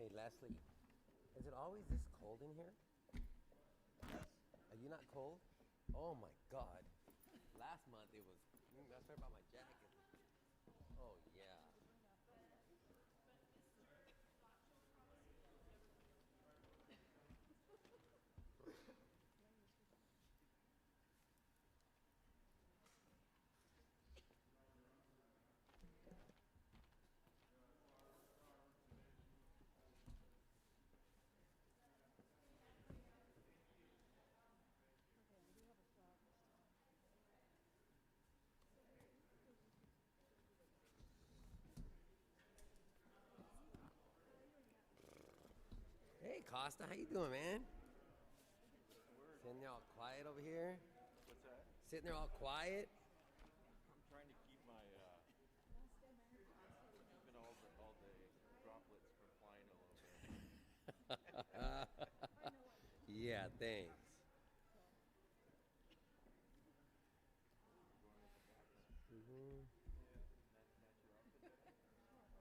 Hey, Leslie, is it always this cold in here? Are you not cold? Oh my God. Last month it was, that's right about my jacket. Oh yeah. Hey Costa, how you doing, man? Sitting there all quiet over here? What's that? Sitting there all quiet? I'm trying to keep my keeping all the droplets from flying a little bit. Yeah, thanks. Mm-hmm. Match your outfit better.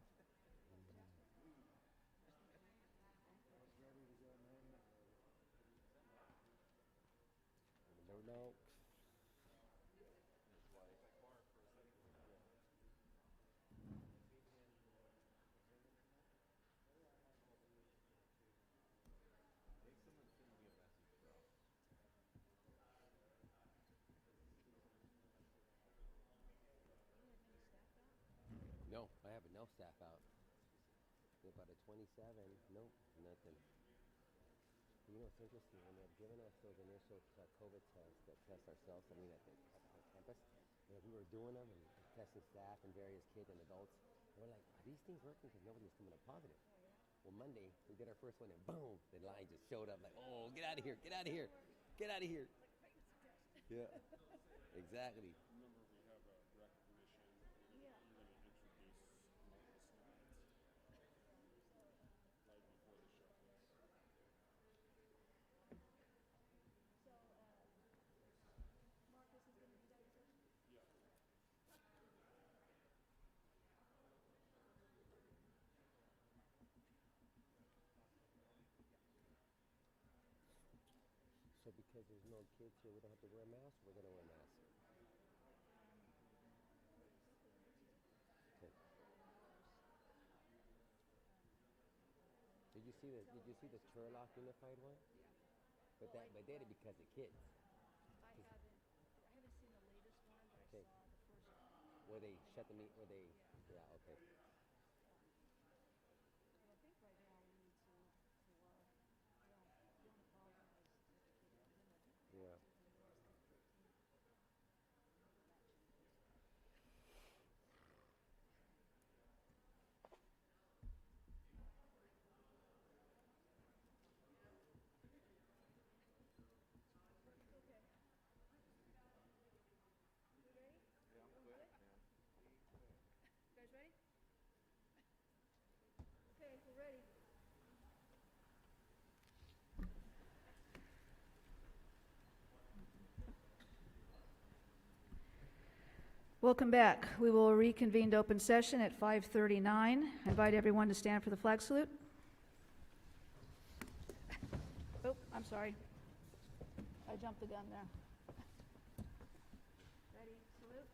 No. His wife. Make someone send me a message, bro. No, I have no staff out. About a 27, nope, nothing. You know, it's interesting, when they're giving us those initial COVID tests that test ourselves, I mean, at campus, and we were doing them and testing staff and various kids and adults, and we're like, are these things working? Because nobody was coming up positive. Well, Monday, we did our first one, and boom, the line just showed up like, oh, get out of here, get out of here, get out of here. Yeah, exactly. Remember, we have a recognition. You're going to introduce one of the slides right before the shuffles. Marcus is going to be diagnostic? Yeah. So because there's no kids here, we don't have to wear masks, we're going to wear masks. Okay. Did you see the Turlock unified one? But they did it because of kids. I haven't seen the latest one, but I Okay. saw the first one. Where they shut the meet, where they, yeah, okay. But I think right now we need to, the only problem is with the kid that was in, I think. Yeah. Yeah, I'm quick, man. You guys ready? Okay, we're ready. Welcome back. We will reconvene to open session at 5:39. I invite everyone to stand for the flag salute. Oh, I'm sorry. I jumped the gun there. Ready? Salute.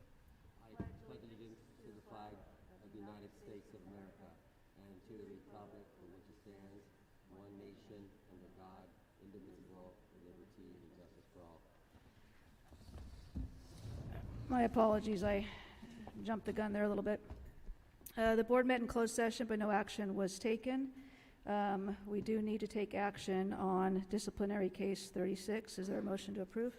I pledge allegiance to the flag of the United States of America and to the republic for which it stands, one nation, under God, indivisible, with liberty and justice for all. My apologies, I jumped the gun there a little bit. The board met in closed session, but no action was taken. We do need to take action on disciplinary case 36. Is there a motion to approve?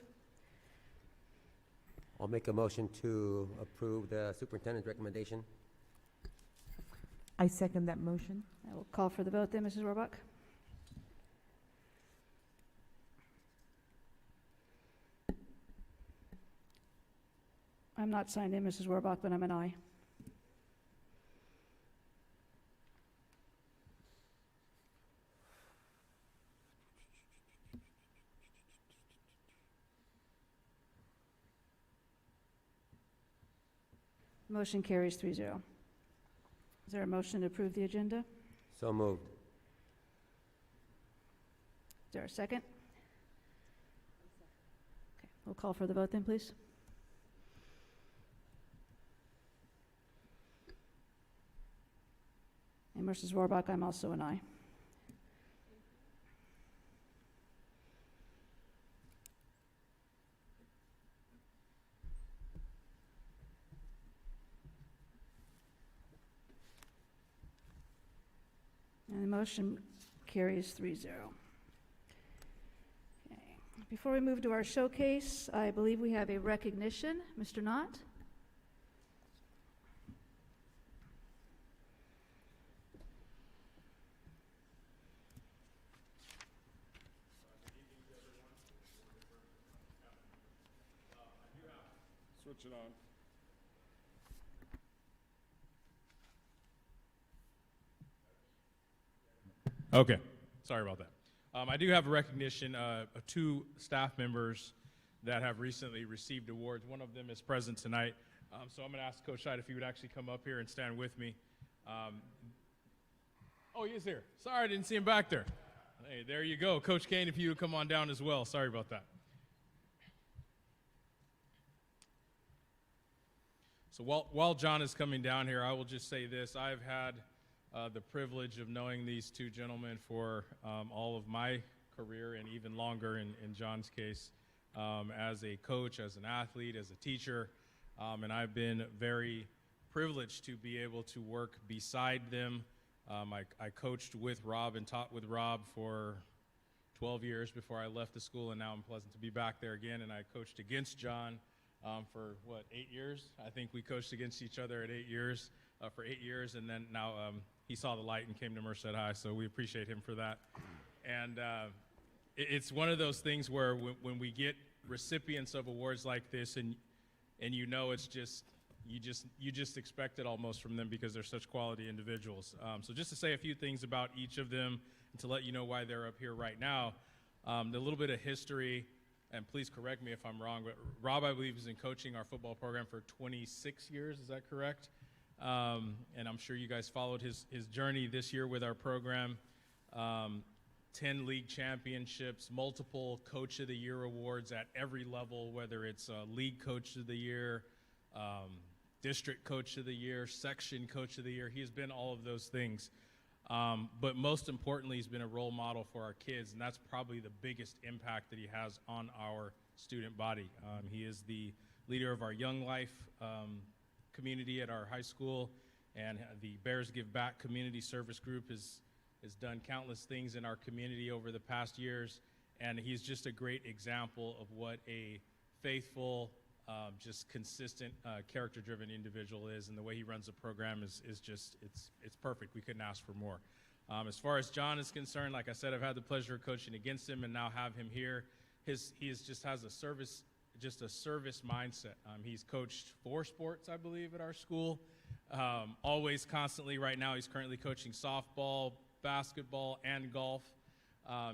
I'll make a motion to approve the superintendent's recommendation. I second that motion. I will call for the vote then, Mrs. Rohrbach. I'm not signed in, Mrs. Rohrbach, but I'm an aye. Motion carries 3-0. Is there a motion to approve the agenda? So moved. Is there a second? Okay, we'll call for the vote then, please. And Mrs. Rohrbach, I'm also an aye. And the motion carries 3-0. Okay. Before we move to our showcase, I believe we have a recognition. Mr. Knott? Switch it on. Okay, sorry about that. I do have a recognition of two staff members that have recently received awards. One of them is present tonight, so I'm going to ask Coach Scheid if he would actually come up here and stand with me. Oh, he is here. Sorry, I didn't see him back there. Hey, there you go. Coach Kane, if you would come on down as well. Sorry about that. So while John is coming down here, I will just say this. I've had the privilege of knowing these two gentlemen for all of my career and even longer in John's case, as a coach, as an athlete, as a teacher, and I've been very privileged to be able to work beside them. I coached with Rob and taught with Rob for 12 years before I left the school, and now I'm pleasant to be back there again, and I coached against John for, 8 years? I think we coached against each other for 8 years, and then now he saw the light and came to Merced High, so we appreciate him for that. And it's one of those things where when we get recipients of awards like this, and you know it's just, you just expect it almost from them because they're such quality individuals. So just to say a few things about each of them and to let you know why they're up here right now, the little bit of history, and please correct me if I'm wrong, but Rob, I believe, is in coaching our football program for 26 years. Is that correct? And I'm sure you guys followed his journey this year with our program. 10 league championships, multiple Coach of the Year awards at every level, whether it's League Coach of the Year, District Coach of the Year, Section Coach of the Year. He has been all of those things. But most importantly, he's been a role model for our kids, and that's probably the biggest impact that he has on our student body. He is the leader of our Young Life community at our high school, and the Bears Give Back community service group has done countless things in our community over the past years, and he's just a great example of what a faithful, just consistent, character-driven individual is, and the way he runs the program is just, it's perfect. We couldn't ask for more. As far as John is concerned, like I said, I've had the pleasure of coaching against him and now have him here. He just has a service mindset. He's coached 4 sports, I believe, at our school. Always, constantly. Right now, he's currently coaching softball, basketball, and golf.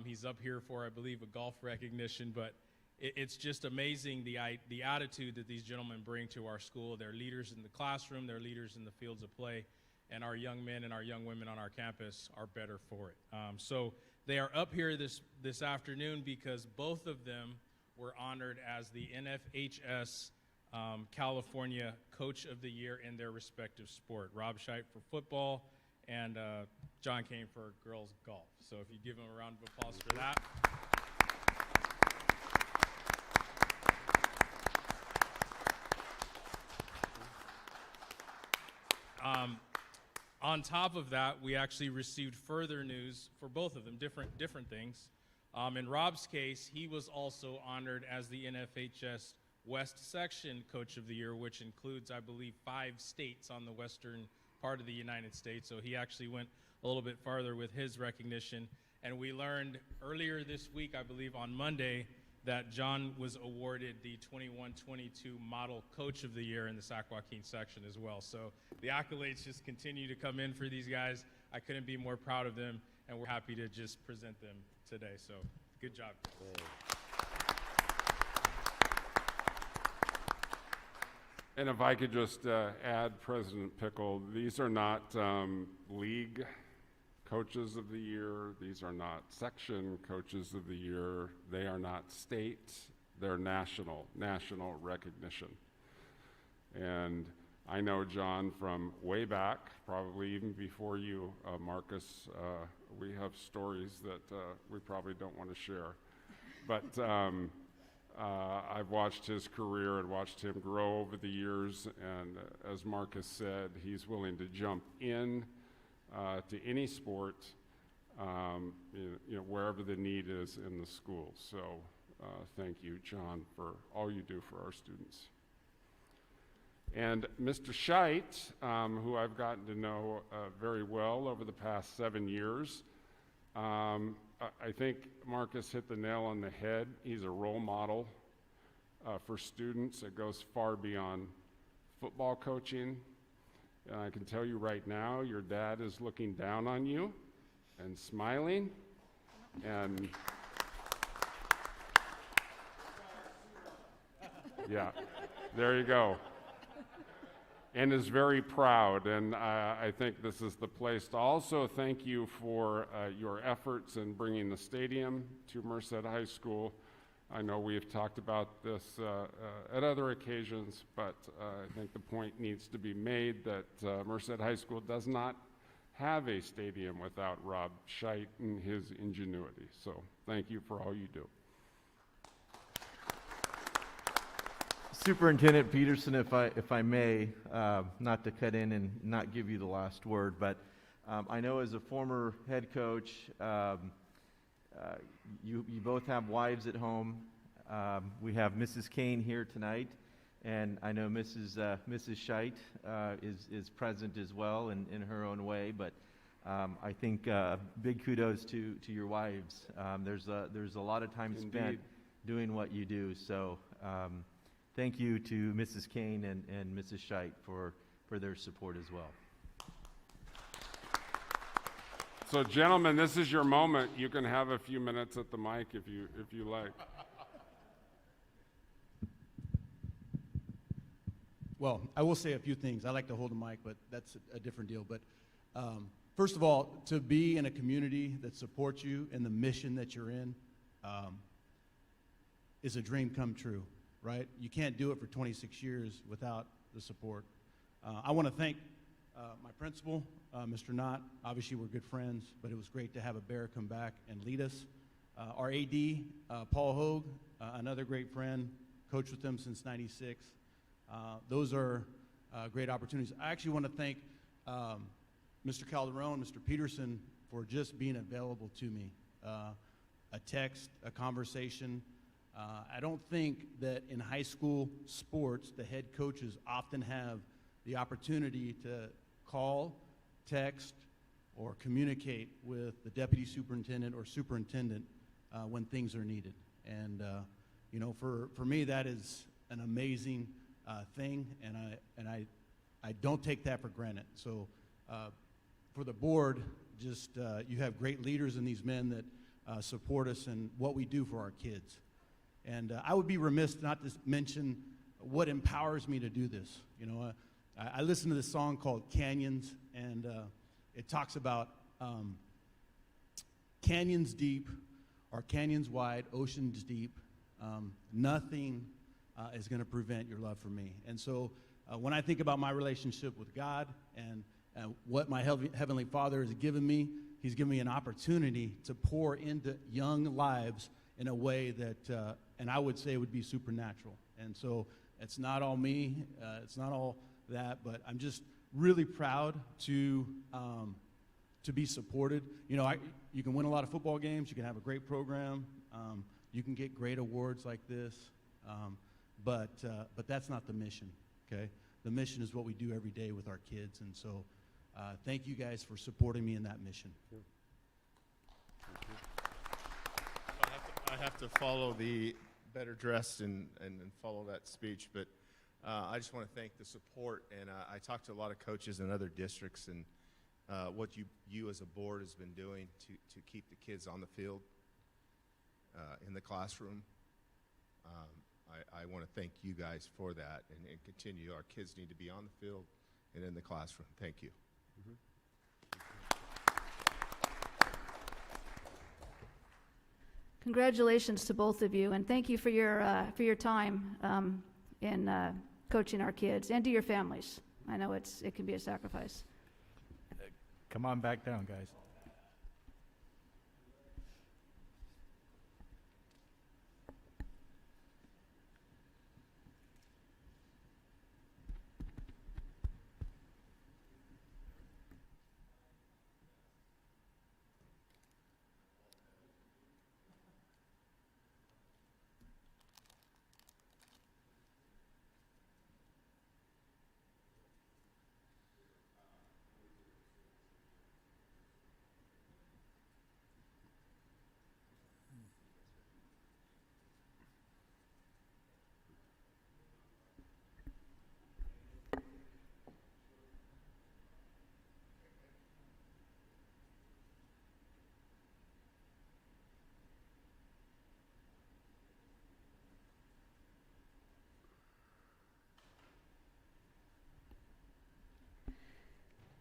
He's up here for, I believe, a golf recognition, but it's just amazing the attitude that these gentlemen bring to our school. They're leaders in the classroom, they're leaders in the fields of play, and our young men and our young women on our campus are better for it. So they are up here this afternoon because both of them were honored as the NFHS California Coach of the Year in their respective sport. Rob Scheid for football and John Kane for girls golf. So if you give them a round of applause for that. On top of that, we actually received further news for both of them, different things. In Rob's case, he was also honored as the NFHS West Section Coach of the Year, which includes, I believe, 5 states on the western part of the United States. So he actually went a little bit farther with his recognition. And we learned earlier this week, I believe on Monday, that John was awarded the 21-22 Model Coach of the Year in the Sac Joaquin section as well. So the accolades just continue to come in for these guys. I couldn't be more proud of them, and we're happy to just present them today. So good job. And if I could just add, President Pickle, these are not league coaches of the year. These are not section coaches of the year. They are not state. They're national recognition. And I know John from way back, probably even before you, Marcus. We have stories that we probably don't want to share. But I've watched his career and watched him grow over the years. And as Marcus said, he's willing to jump in to any sport, wherever the need is in the school. So thank you, John, for all you do for our students. And Mr. Scheit, who I've gotten to know very well over the past 7 years, I think Marcus hit the nail on the head. He's a role model for students. It goes far beyond football coaching. And I can tell you right now, your dad is looking down on you and smiling. And yeah, there you go. And is very proud, and I think this is the place to also thank you for your efforts in bringing the stadium to Merced High School. I know we have talked about this at other occasions, but I think the point needs to be made that Merced High School does not have a stadium without Rob Scheit and his ingenuity. So thank you for all you do. Superintendent Peterson, if I may, not to cut in and not give you the last word, but I know as a former head coach, you both have wives at home. We have Mrs. Kane here tonight, and I know Mrs. Scheit is present as well in her own way. But I think big kudos to your wives. There's a lot of time spent doing what you do. So thank you to Mrs. Kane and Mrs. Scheit for their support as well. So, gentlemen, this is your moment. You can have a few minutes at the mic if you like. Well, I will say a few things. I like to hold the mic, but that's a different deal. But first of all, to be in a community that supports you and the mission that you're in is a dream come true, right? You can't do it for 26 years without the support. I want to thank my principal, Mr. Knott. Obviously, we're good friends, but it was great to have a Bear come back and lead us. Our AD, Paul Hogue, another great friend, coached with them since '96. Those are great opportunities. I actually want to thank Mr. Calderon, Mr. Peterson, for just being available to me. A text, a conversation. I don't think that in high school sports, the head coaches often have the opportunity to call, text, or communicate with the deputy superintendent or superintendent when things are needed. And for me, that is an amazing thing, and I don't take that for granted. So for the board, just you have great leaders in these men that support us in what we do for our kids. And I would be remiss not to mention what empowers me to do this. I listen to this song called Canyons, and it talks about canyons deep or canyons wide, oceans deep. Nothing is going to prevent your love for me. And so when I think about my relationship with God and what my Heavenly Father has given me, He's given me an opportunity to pour into young lives in a way that, and I would say it would be supernatural. And so it's not all me, it's not all that, but I'm just really proud to be supported. You can win a lot of football games, you can have a great program, you can get great awards like this, but that's not the mission, okay? The mission is what we do every day with our kids, and so thank you guys for supporting me in that mission. Sure. I have to follow the better dressed and follow that speech, but I just want to thank the support, and I talked to a lot of coaches in other districts, and what you as a board has been doing to keep the kids on the field, in the classroom. I want to thank you guys for that, and continue. Our kids need to be on the field and in the classroom. Thank you. Congratulations to both of you, and thank you for your time in coaching our kids, and to your families. I know it can be a sacrifice. Come on back down, guys.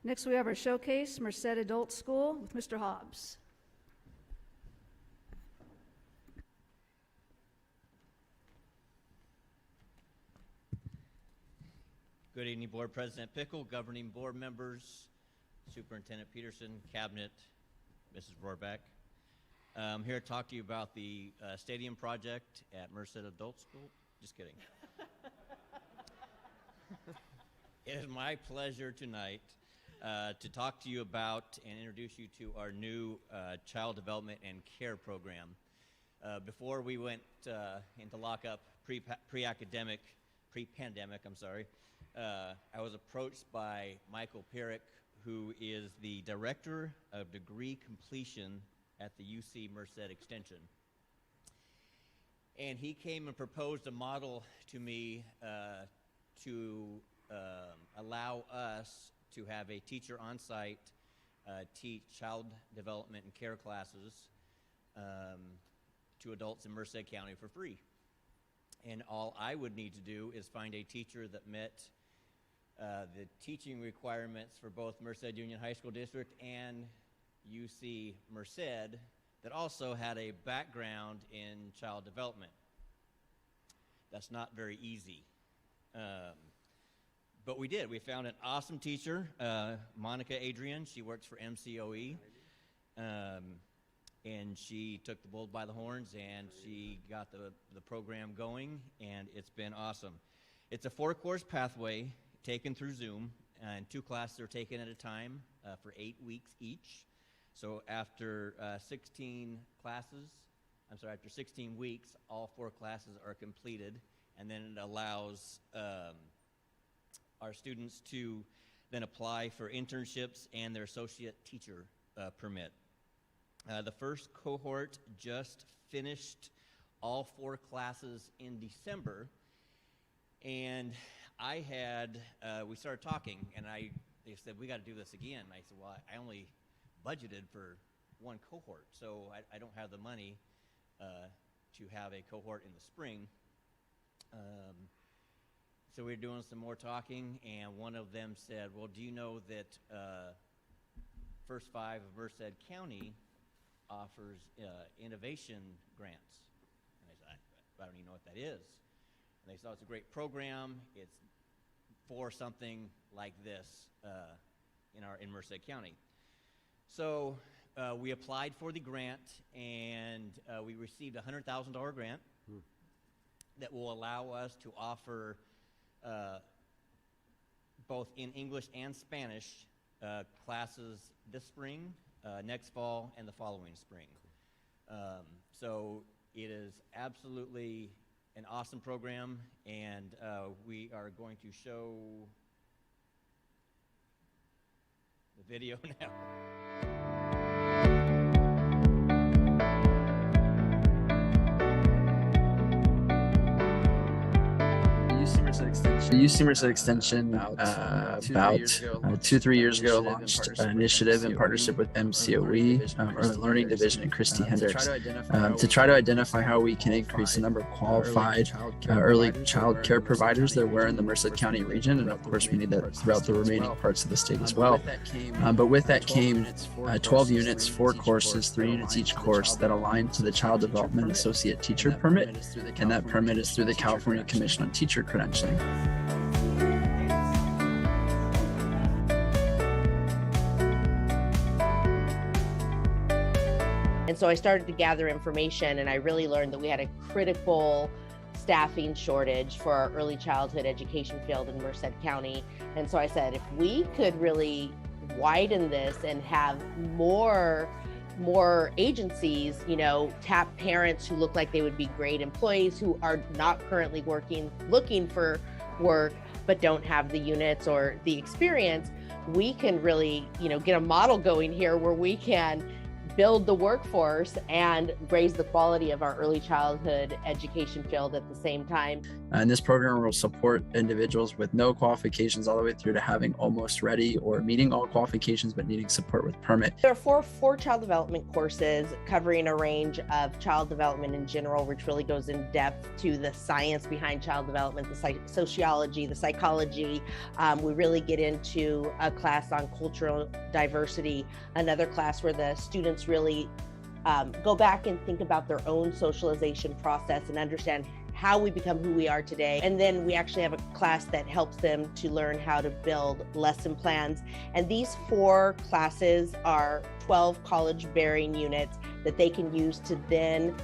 Next, we have our showcase, Merced Adult School, with Mr. Hobbs. Good evening, Board President Pickle, governing board members, Superintendent Peterson, Cabinet, Mrs. Rohrbeck. I'm here to talk to you about the stadium project at Merced Adult School. Just kidding. It is my pleasure tonight to talk to you about and introduce you to our new child development and care program. Before we went into lockup, pre-pandemic, I was approached by Michael Pierrick, who is the Director of Degree Completion at the UC Merced Extension. And he came and proposed a model to me to allow us to have a teacher on site teach child development and care classes to adults in Merced County for free. And all I would need to do is find a teacher that met the teaching requirements for both Merced Union High School District and UC Merced that also had a background in child development. That's not very easy. But we did. We found an awesome teacher, Monica Adrian. She works for MCOE. And she took the bull by the horns, and she got the program going, and it's been awesome. It's a 4-course pathway taken through Zoom, and 2 classes are taken at a time for 8 weeks each. So after 16 weeks, all 4 classes are completed, and then it allows our students to then apply for internships and their associate teacher permit. The first cohort just finished all 4 classes in December, and we started talking, and they said, we got to do this again. And I said, well, I only budgeted for 1 cohort, so I don't have the money to have a cohort in the spring. So we were doing some more talking, and one of them said, well, do you know that First 5 of Merced County offers innovation grants? And I said, I don't even know what that is. And they said, it's a great program. It's for something like this in Merced County. So we applied for the grant, and we received a $100,000 grant that will allow us to offer both in English and Spanish classes this spring, next fall, and the following spring. So it is absolutely an awesome program, and we are going to show the video now. UC Merced Extension The UC Merced Extension about 2-3 years ago launched an initiative in partnership with MCOE, Early Learning Division, and Christy Hendricks to try to identify how we can increase the number of qualified early child care providers there were in the Merced County region, and of course we need that throughout the remaining parts of the state as well. But with that came 12 units, 4 courses, 3 units each course that align to the Child Development Associate Teacher Permit, and that permit is through the California Commission on Teacher Credentialing. And so I started to gather information, and I really learned that we had a critical staffing shortage for our early childhood education field in Merced County. And so I said, if we could really widen this and have more agencies, tap parents who look like they would be great employees, who are not currently working, looking for work, but don't have the units or the experience, we can really, get a model going here where we can build the workforce and raise the quality of our early childhood education field at the same time. And this program will support individuals with no qualifications all the way through to having almost ready or meeting all qualifications but needing support with permit. There are four child development courses covering a range of child development in general, which really goes in depth to the science behind child development, the sociology, the psychology. We really get into a class on cultural diversity, another class where the students really go back and think about their own socialization process and understand how we become who we are today. And then we actually have a class that helps them to learn how to build lesson plans. And these 4 classes are 12 college-bearing units that they can use to then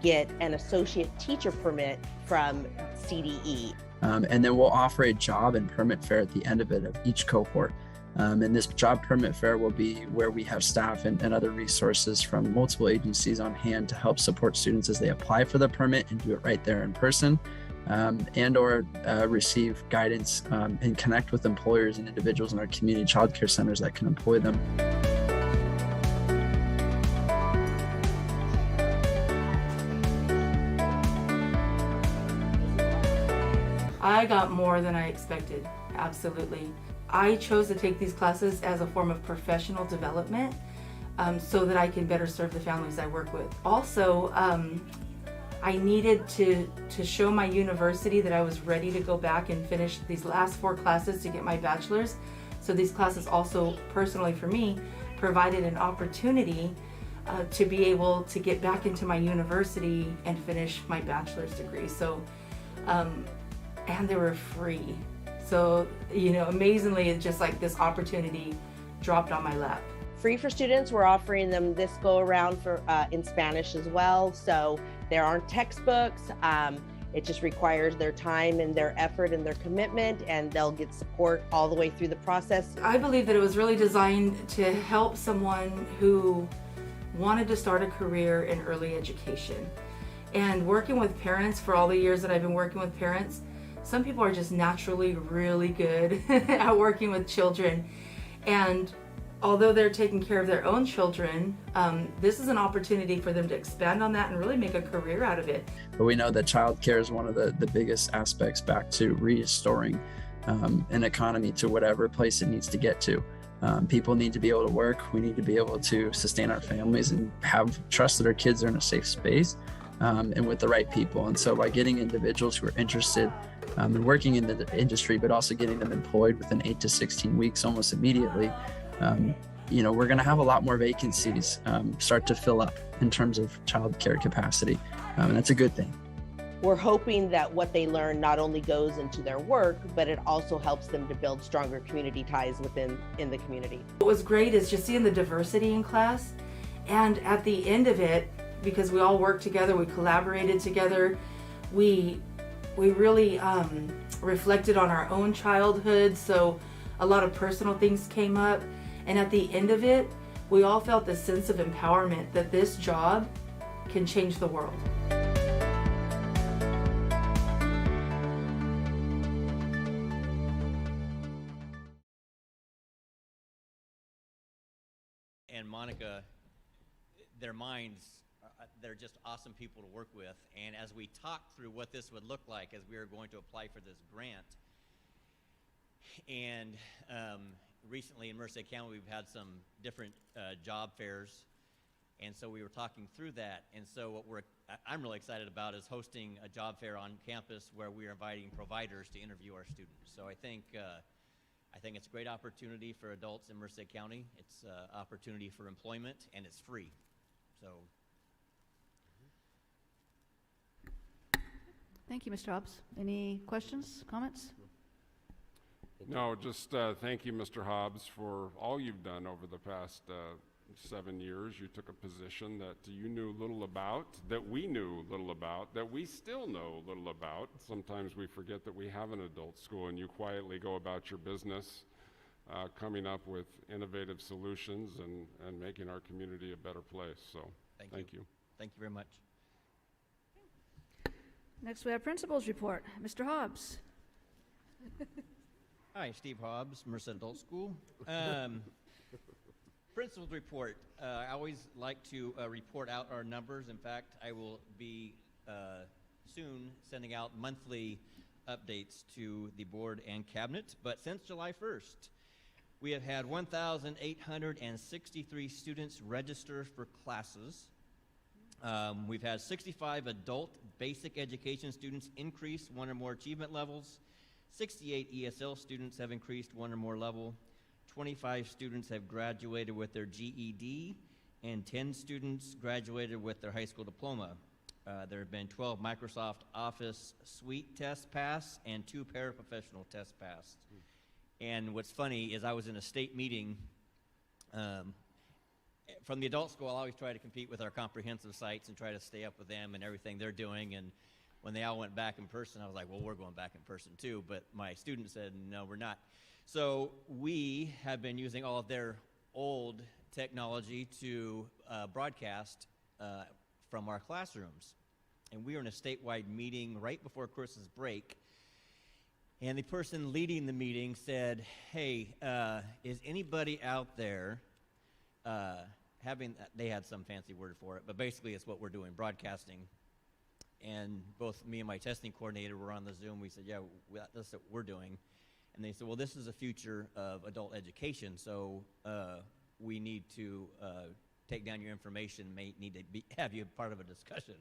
get an associate teacher permit from CDE. And then we'll offer a job and permit fair at the end of each cohort. And this job permit fair will be where we have staff and other resources from multiple agencies on hand to help support students as they apply for the permit and do it right there in person, and or receive guidance and connect with employers and individuals in our community child care centers that can employ them. I got more than I expected, absolutely. I chose to take these classes as a form of professional development so that I can better serve the families I work with. Also, I needed to show my university that I was ready to go back and finish these last 4 classes to get my bachelor's. So these classes also, personally for me, provided an opportunity to be able to get back into my university and finish my bachelor's degree. So, and they were free. So, amazingly, it's just like this opportunity dropped on my lap. Free for students, we're offering them this go around for in Spanish as well. So there aren't textbooks. It just requires their time and their effort and their commitment, and they'll get support all the way through the process. I believe that it was really designed to help someone who wanted to start a career in early education. And working with parents for all the years that I've been working with parents, some people are just naturally really good at working with children. And although they're taking care of their own children, this is an opportunity for them to expand on that and really make a career out of it. But we know that childcare is one of the biggest aspects back to restoring an economy to whatever place it needs to get to. People need to be able to work. We need to be able to sustain our families and have trust that our kids are in a safe space and with the right people. And so by getting individuals who are interested in working in the industry, but also getting them employed within 8 to 16 weeks almost immediately, we're going to have a lot more vacancies start to fill up in terms of childcare capacity, and that's a good thing. We're hoping that what they learn not only goes into their work, but it also helps them to build stronger community ties in the community. What was great is just seeing the diversity in class, and at the end of it, because we all worked together, we collaborated together, we really reflected on our own childhood, so a lot of personal things came up. And at the end of it, we all felt this sense of empowerment that this job can change the world. And Monica, their minds they're just awesome people to work with. And as we talked through what this would look like as we were going to apply for this grant, and recently in Merced County we've had some different job fairs, and so we were talking through that. And so what I'm really excited about is hosting a job fair on campus where we are inviting providers to interview our students. So I think it's a great opportunity for adults in Merced County. It's an opportunity for employment, and it's free. So. Thank you, Mr. Hobbs. Any questions, comments? No, just thank you, Mr. Hobbs, for all you've done over the past 7 years. You took a position that you knew little about, that we knew little about, that we still know little about. Sometimes we forget that we have an adult school, and you quietly go about your business, coming up with innovative solutions and making our community a better place. So thank you. Thank you very much. Next, we have principal's report. Mr. Hobbs. Hi, Steve Hobbs, Merced Adult School. Principal's report. I always like to report out our numbers. In fact, I will be soon sending out monthly updates to the board and cabinet. But since July 1st, we have had 1,863 students register for classes. We've had 65 adult basic education students increase one or more achievement levels. 68 ESL students have increased one or more level. 25 students have graduated with their GED, and 10 students graduated with their high school diploma. There have been 12 Microsoft Office Suite tests passed and 2 paraprofessional tests passed. And what's funny is I was in a state meeting from the adult school. I always try to compete with our comprehensive sites and try to stay up with them and everything they're doing. And when they all went back in person, I was like, well, we're going back in person too. But my students said, no, we're not. So we have been using all of their old technology to broadcast from our classrooms. And we were in a statewide meeting right before Christmas break. And the person leading the meeting said, hey, is anybody out there they had some fancy word for it, but basically it's what we're doing, broadcasting. And both me and my testing coordinator were on the Zoom. We said, yeah, that's what we're doing. And they said, well, this is the future of adult education, so we need to take down your information, may need to have you part of a discussion.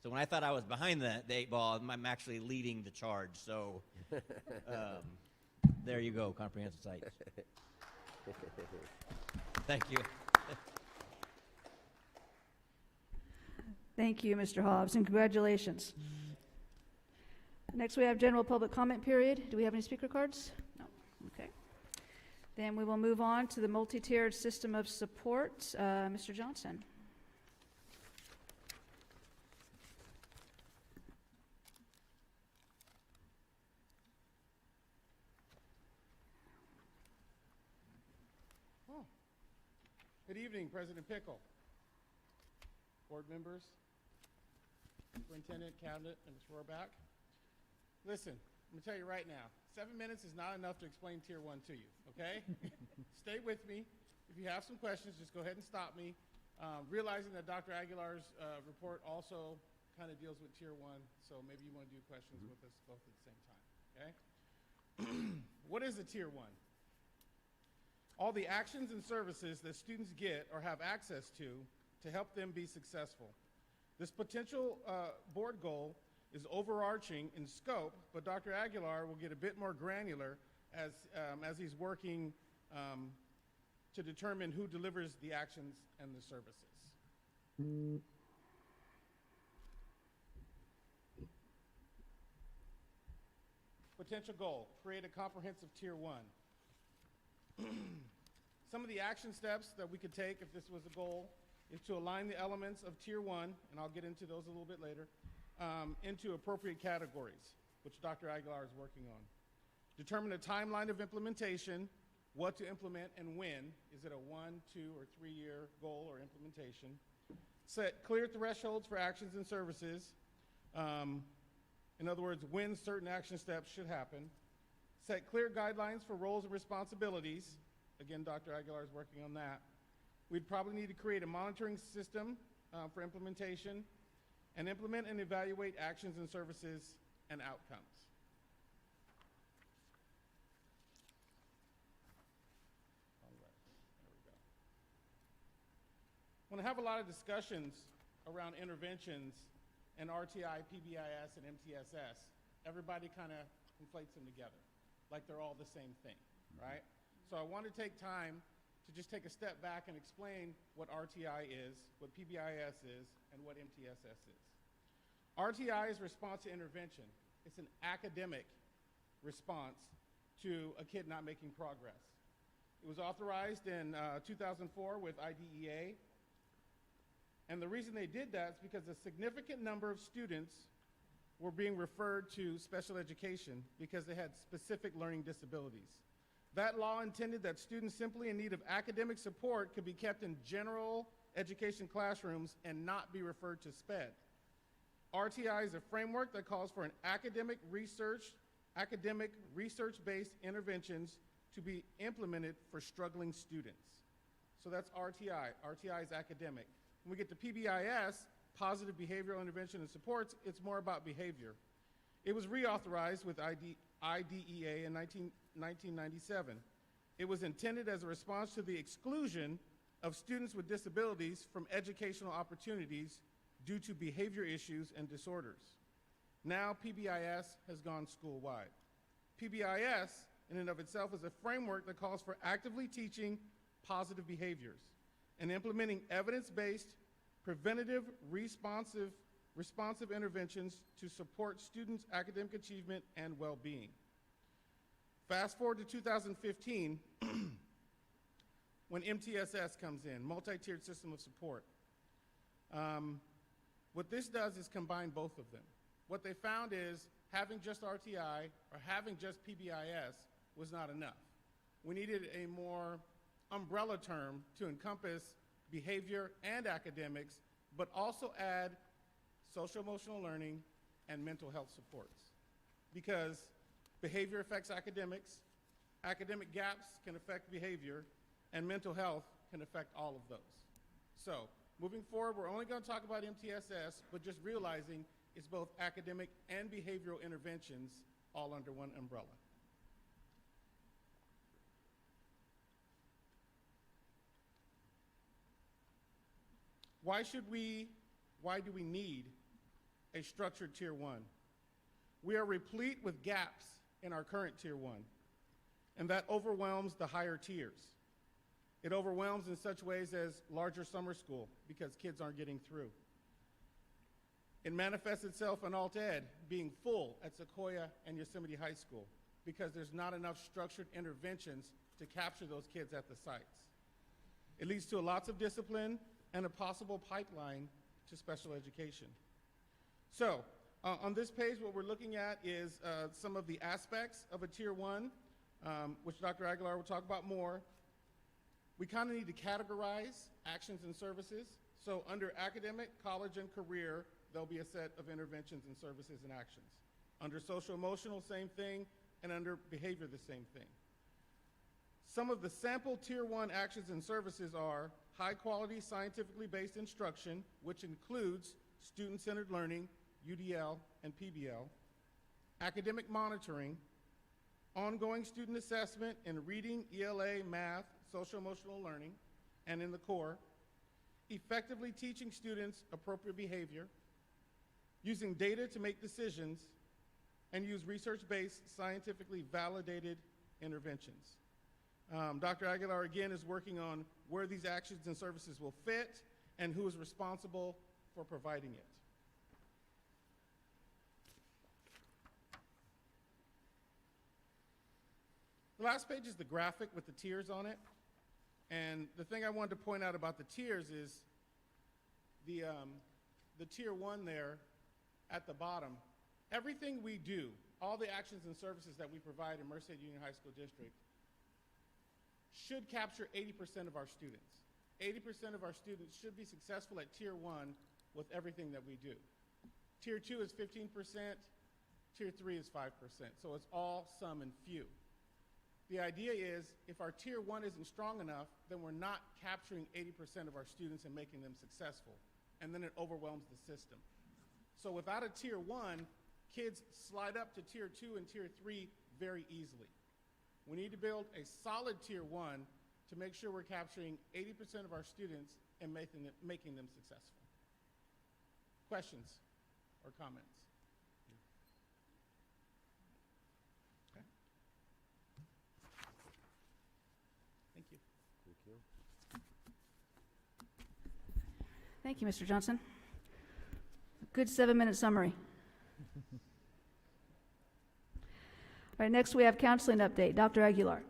So when I thought I was behind the 8 ball, I'm actually leading the charge. So there you go, comprehensive sites. Thank you. Thank you, Mr. Hobbs, and congratulations. Next, we have general public comment period. Do we have any speaker cards? No. Okay. Then we will move on to the multi-tiered system of support. Mr. Johnson. Good evening, President Pickle, board members, Superintendent, Cabinet, and Ms. Rohrback. Listen, I'm going to tell you right now, 7 minutes is not enough to explain Tier 1 to you, okay? Stay with me. If you have some questions, just go ahead and stop me. Realizing that Dr. Aguilar's report also kind of deals with Tier 1, so maybe you want to do questions with us both at the same time, okay? What is a Tier 1? All the actions and services that students get or have access to help them be successful. This potential board goal is overarching in scope, but Dr. Aguilar will get a bit more granular as he's working to determine who delivers the actions and the services. Potential goal, create a comprehensive Tier 1. Some of the action steps that we could take if this was a goal is to align the elements of Tier 1, and I'll get into those a little bit later, into appropriate categories, which Dr. Aguilar is working on. Determine a timeline of implementation, what to implement and when. Is it a 1, 2, or 3 year goal or implementation? Set clear thresholds for actions and services. In other words, when certain action steps should happen. Set clear guidelines for roles and responsibilities. Again, Dr. Aguilar is working on that. We'd probably need to create a monitoring system for implementation, and implement and evaluate actions and services and outcomes. All right, there we go. Want to have a lot of discussions around interventions and RTI, Pbis, and MTSS. Everybody kind of conflates them together, like they're all the same thing, right? So I want to take time to just take a step back and explain what RTI is, what Pbis is, and what MTSS is. RTI is response to intervention. It's an academic response to a kid not making progress. It was authorized in 2004 with IDEA. And the reason they did that is because a significant number of students were being referred to special education because they had specific learning disabilities. That law intended that students simply in need of academic support could be kept in general education classrooms and not be referred to SPED. RTI is a framework that calls for an academic research-based interventions to be implemented for struggling students. So that's RTI. RTI is academic. When we get to Pbis, positive behavioral intervention and supports, it's more about behavior. It was reauthorized with IDEA in 1997. It was intended as a response to the exclusion of students with disabilities from educational opportunities due to behavior issues and disorders. Now Pbis has gone school-wide. Pbis, in and of itself, is a framework that calls for actively teaching positive behaviors and implementing evidence-based, preventative, responsive interventions to support students' academic achievement and well-being. Fast forward to 2015, when MTSS comes in, multi-tiered system of support. What this does is combine both of them. What they found is having just RTI or having just Pbis was not enough. We needed a more umbrella term to encompass behavior and academics, but also add social-emotional learning and mental health supports. Because behavior affects academics, academic gaps can affect behavior, and mental health can affect all of those. So, moving forward, we're only going to talk about MTSS, but just realizing it's both academic and behavioral interventions all under one umbrella. Why do we need a structured Tier 1? We are replete with gaps in our current Tier 1, and that overwhelms the higher tiers. It overwhelms in such ways as larger summer school because kids aren't getting through. It manifests itself in alt ed being full at Sequoia and Yosemite High School because there's not enough structured interventions to capture those kids at the sites. It leads to lots of discipline and a possible pipeline to special education. So, on this page, what we're looking at is some of the aspects of a Tier 1, which Dr. Aguilar will talk about more. We kind of need to categorize actions and services. So under academic, college, and career, there'll be a set of interventions and services and actions. Under social-emotional, same thing, and under behavior, the same thing. Some of the sample Tier 1 actions and services are high-quality, scientifically based instruction, which includes student-centered learning, UDL, and PBL, academic monitoring, ongoing student assessment in reading, ELA, math, social-emotional learning, and in the core, effectively teaching students appropriate behavior, using data to make decisions, and use research-based, scientifically validated interventions. Dr. Aguilar, again, is working on where these actions and services will fit and who is responsible for providing it. The last page is the graphic with the tiers on it. And the thing I wanted to point out about the tiers is the Tier 1 there at the bottom. Everything we do, all the actions and services that we provide in Merced Union High School District should capture 80% of our students. 80% of our students should be successful at Tier 1 with everything that we do. Tier 2 is 15%, Tier 3 is 5%, so it's all, some, and few. The idea is if our Tier 1 isn't strong enough, then we're not capturing 80% of our students and making them successful. and then it overwhelms the system. So without a tier 1, kids slide up to tier 2 and tier 3 very easily. We need to build a solid tier 1 to make sure we're capturing 80% of our students and making them successful. Questions or comments? Okay. Thank you. Thank you. Thank you, Mr. Johnson. Good 7-minute summary. All right, next we have counseling update. Dr. Aguilar.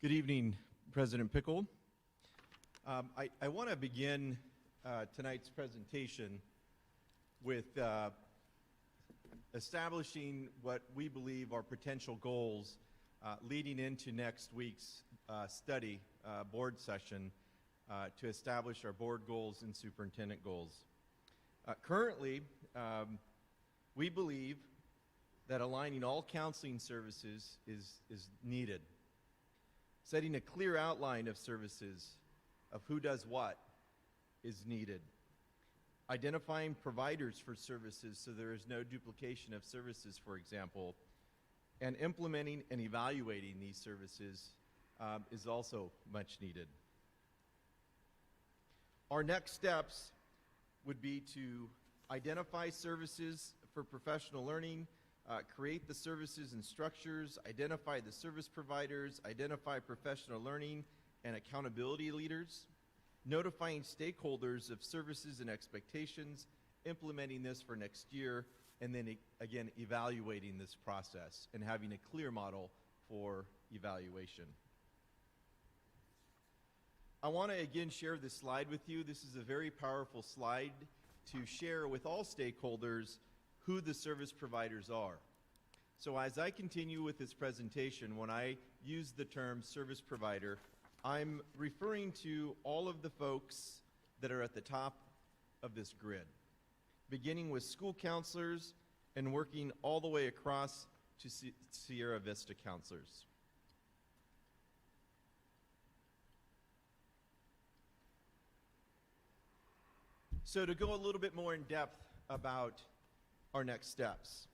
Good evening, President Pickle. I want to begin tonight's presentation with establishing what we believe are potential goals leading into next week's board session to establish our board goals and superintendent goals. Currently, we believe that aligning all counseling services is needed. Setting a clear outline of services, of who does what, is needed. Identifying providers for services so there is no duplication of services, for example, and implementing and evaluating these services is also much needed. Our next steps would be to identify services for professional learning, create the services and structures, identify the service providers, identify professional learning and accountability leaders, notifying stakeholders of services and expectations, implementing this for next year, and then again evaluating this process and having a clear model for evaluation. I want to again share this slide with you. This is a very powerful slide to share with all stakeholders who the service providers are. So as I continue with this presentation, when I use the term service provider, I'm referring to all of the folks that are at the top of this grid, beginning with school counselors and working all the way across to Sierra Vista counselors. So to go a little bit more in depth about our next steps.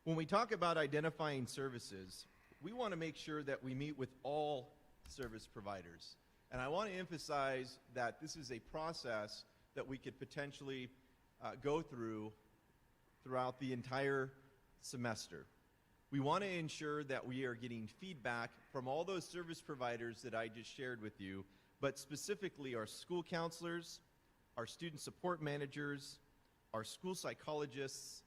When we talk about identifying services, we want to make sure that we meet with all service providers. And I want to emphasize that this is a process that we could potentially go throughout the entire semester. We want to ensure that we are getting feedback from all those service providers that I just shared with you, but specifically our school counselors, our student support managers, our school psychologists,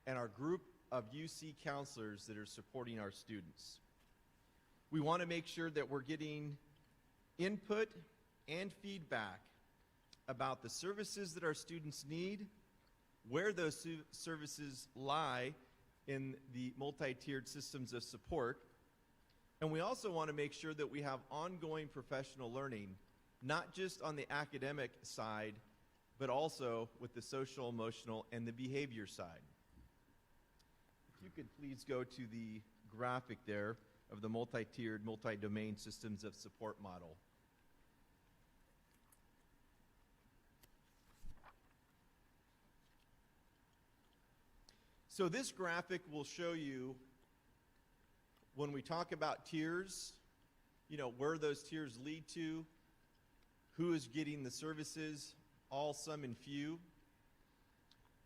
and our group of UC counselors that are supporting our students. We want to make sure that we're getting input and feedback about the services that our students need, where those services lie in the multi-tiered systems of support, and we also want to make sure that we have ongoing professional learning, not just on the academic side, but also with the social, emotional, and the behavior side. If you could please go to the graphic there of the multi-tiered, multi-domain systems of support model. So this graphic will show you, when we talk about tiers, where those tiers lead to, who is getting the services, all, some, and few.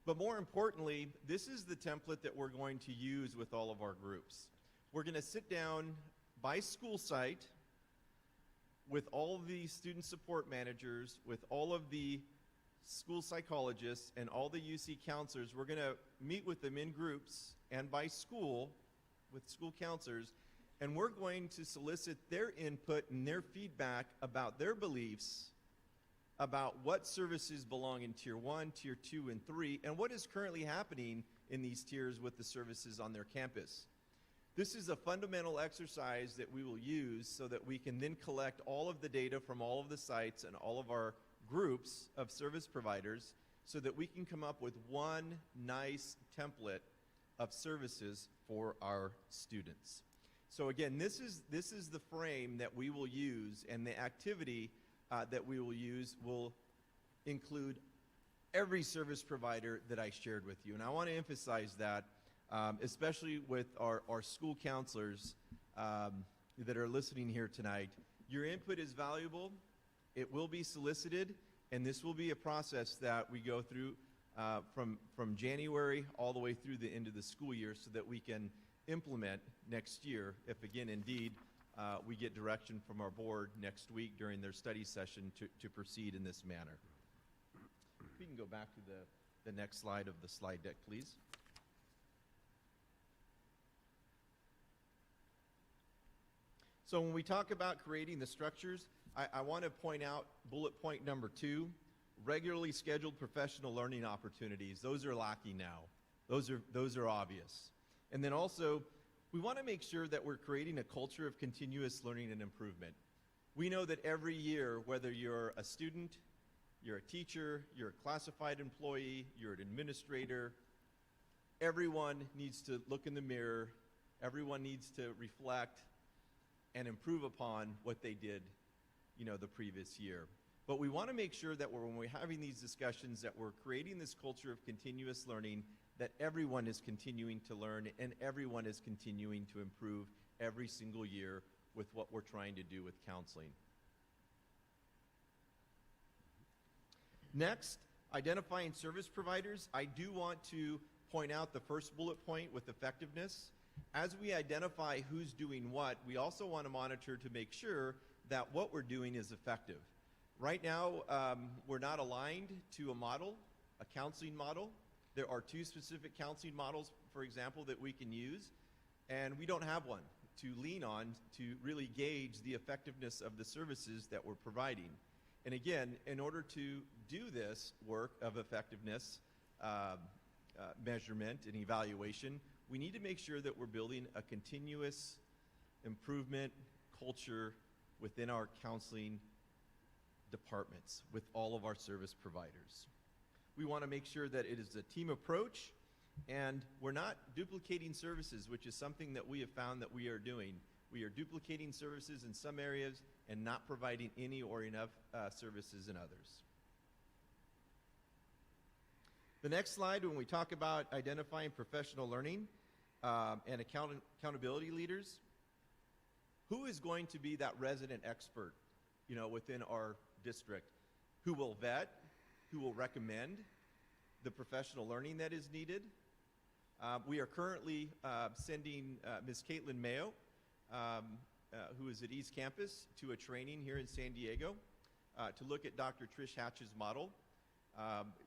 But more importantly, this is the template that we're going to use with all of our groups. We're going to sit down by school site with all of the student support managers, with all of the school psychologists, and all the UC counselors. We're going to meet with them in groups and by school with school counselors, and we're going to solicit their input and their feedback about their beliefs about what services belong in Tier 1, Tier 2, and 3, and what is currently happening in these tiers with the services on their campus. This is a fundamental exercise that we will use so that we can then collect all of the data from all of the sites and all of our groups of service providers so that we can come up with one nice template of services for our students. So again, this is the frame that we will use, and the activity that we will use will include every service provider that I shared with you. And I want to emphasize that, especially with our school counselors that are listening here tonight. Your input is valuable. It will be solicited, and this will be a process that we go through from January all the way through the end of the school year so that we can implement next year if, again, indeed, we get direction from our board next week during their study session to proceed in this manner. If we can go back to the next slide of the slide deck, please. So when we talk about creating the structures, I want to point out bullet point number 2, regularly scheduled professional learning opportunities. Those are lacking now. Those are obvious. And then also, we want to make sure that we're creating a culture of continuous learning and improvement. We know that every year, whether you're a student, you're a teacher, you're a classified employee, you're an administrator, everyone needs to look in the mirror, everyone needs to reflect and improve upon what they did, the previous year. But we want to make sure that when we're having these discussions, that we're creating this culture of continuous learning, that everyone is continuing to learn and everyone is continuing to improve every single year with what we're trying to do with counseling. Next, identifying service providers. I do want to point out the first bullet point with effectiveness. As we identify who's doing what, we also want to monitor to make sure that what we're doing is effective. Right now, we're not aligned to a model, a counseling model. There are 2 specific counseling models, for example, that we can use, and we don't have one to lean on to really gauge the effectiveness of the services that we're providing. And again, in order to do this work of effectiveness measurement and evaluation, we need to make sure that we're building a continuous improvement culture within our counseling departments with all of our service providers. We want to make sure that it is a team approach and we're not duplicating services, which is something that we have found that we are doing. We are duplicating services in some areas and not providing any or enough services in others. The next slide, when we talk about identifying professional learning and accountability leaders, who is going to be that resident expert, within our district, who will vet, who will recommend the professional learning that is needed? We are currently sending Ms. Caitlin Mayo, who is at East Campus, to a training here in San Diego to look at Dr. Trish Hatch's model.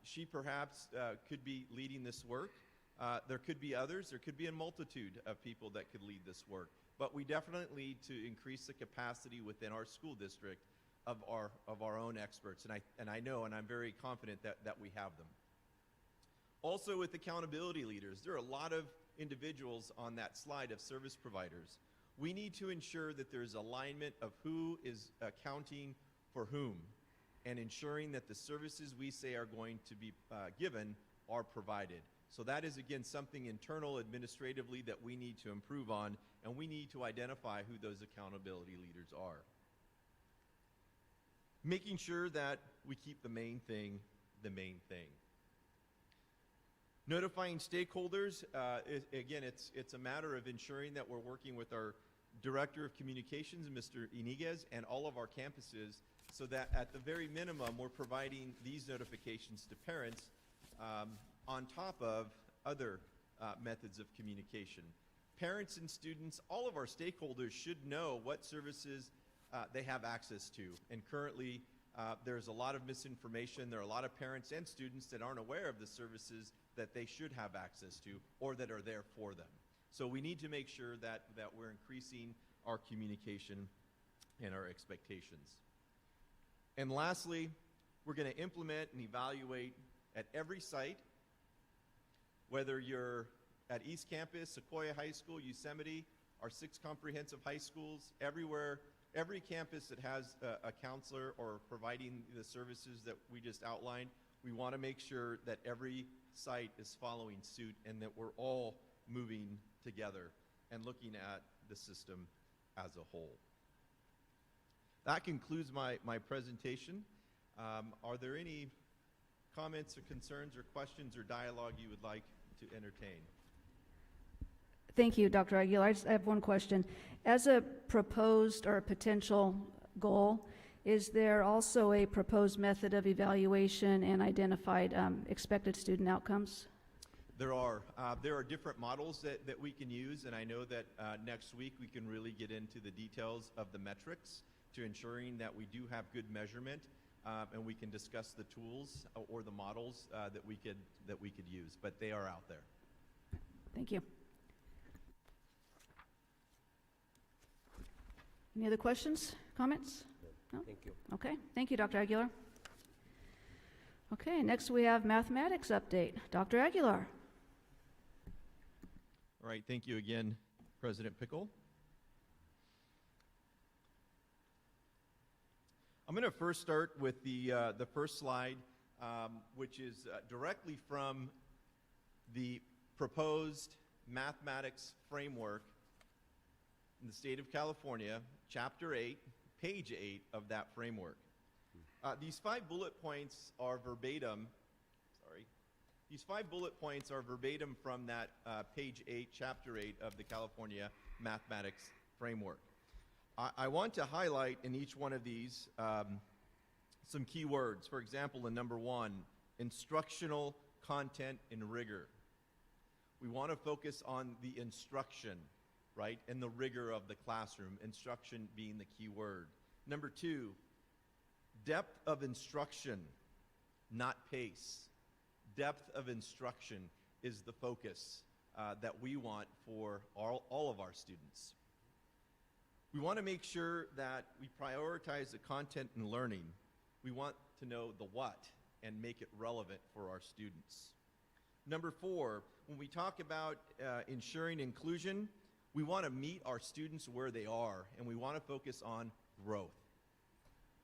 She perhaps could be leading this work. There could be others. There could be a multitude of people that could lead this work. But we definitely need to increase the capacity within our school district of our own experts. And I know, and I'm very confident that we have them. Also with accountability leaders, there are a lot of individuals on that slide of service providers. We need to ensure that there's alignment of who is accounting for whom and ensuring that the services we say are going to be given are provided. So that is, again, something internal administratively that we need to improve on, and we need to identify who those accountability leaders are. Making sure that we keep the main thing the main thing. Notifying stakeholders, again, it's a matter of ensuring that we're working with our Director of Communications, Mr. Iniguez, and all of our campuses so that at the very minimum we're providing these notifications to parents on top of other methods of communication. Parents and students, all of our stakeholders should know what services they have access to. And currently, there's a lot of misinformation. There are a lot of parents and students that aren't aware of the services that they should have access to or that are there for them. So we need to make sure that we're increasing our communication and our expectations. And lastly, we're going to implement and evaluate at every site, whether you're at East Campus, Sequoia High School, Yosemite, our 6 comprehensive high schools, everywhere every campus that has a counselor or providing the services that we just outlined, we want to make sure that every site is following suit and that we're all moving together and looking at the system as a whole. That concludes my presentation. Are there any comments or concerns or questions or dialogue you would like to entertain? Thank you, Dr. Aguilar. I have one question. As a proposed or a potential goal, is there also a proposed method of evaluation and identified expected student outcomes? There are different models that we can use, and I know that next week we can really get into the details of the metrics to ensuring that we do have good measurement, and we can discuss the tools or the models that we could use, but they are out there. Thank you. Any other questions, comments? No? Thank you. Okay, thank you, Dr. Aguilar. Okay, next we have mathematics update. Dr. Aguilar. All right, thank you again, President Pickle. I'm going to first start with the first slide, which is directly from the proposed mathematics framework in the state of California, Chapter 8, Page 8 of that framework. These 5 bullet points are verbatim. These 5 bullet points are verbatim from that Page 8, Chapter 8 of the California Mathematics Framework. I want to highlight in each one of these some key words. For example, in number 1, instructional content and rigor. We want to focus on the instruction, right, and the rigor of the classroom, instruction being the key word. Number 2, depth of instruction, not pace. Depth of instruction is the focus that we want for all of our students. We want to make sure that we prioritize the content and learning. We want to know the what and make it relevant for our students. Number 4, when we talk about ensuring inclusion, we want to meet our students where they are, and we want to focus on growth.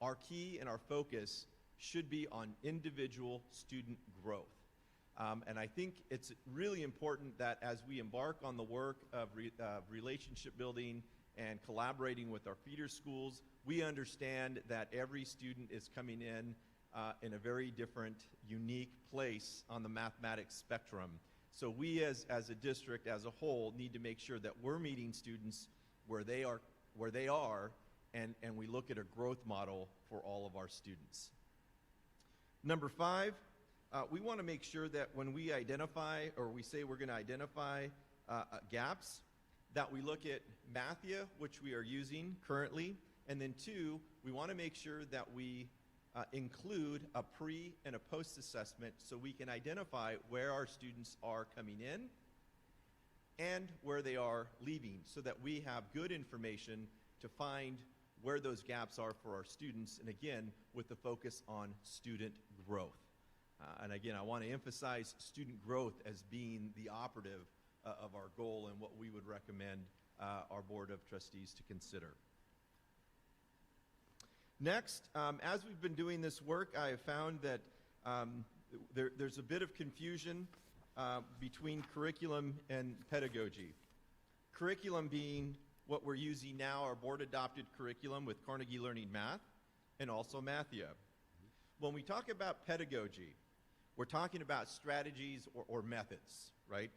Our key and our focus should be on individual student growth. And I think it's really important that as we embark on the work of relationship building and collaborating with our feeder schools, we understand that every student is coming in a very different, unique place on the mathematics spectrum. So we as a district as a whole need to make sure that we're meeting students where they are, and we look at a growth model for all of our students. Number 5, we want to make sure that when we identify, or we say we're going to identify gaps, that we look at Mathia, which we are using currently, and then 2, we want to make sure that we include a pre and a post assessment so we can identify where our students are coming in and where they are leaving, so that we have good information to find where those gaps are for our students, and again, with the focus on student growth. And again, I want to emphasize student growth as being the operative of our goal and what we would recommend our Board of Trustees to consider. Next, as we've been doing this work, I have found that there's a bit of confusion between curriculum and pedagogy. Curriculum being what we're using now, our board-adopted curriculum with Carnegie Learning Math, and also Mathia. When we talk about pedagogy, we're talking about strategies or methods, right?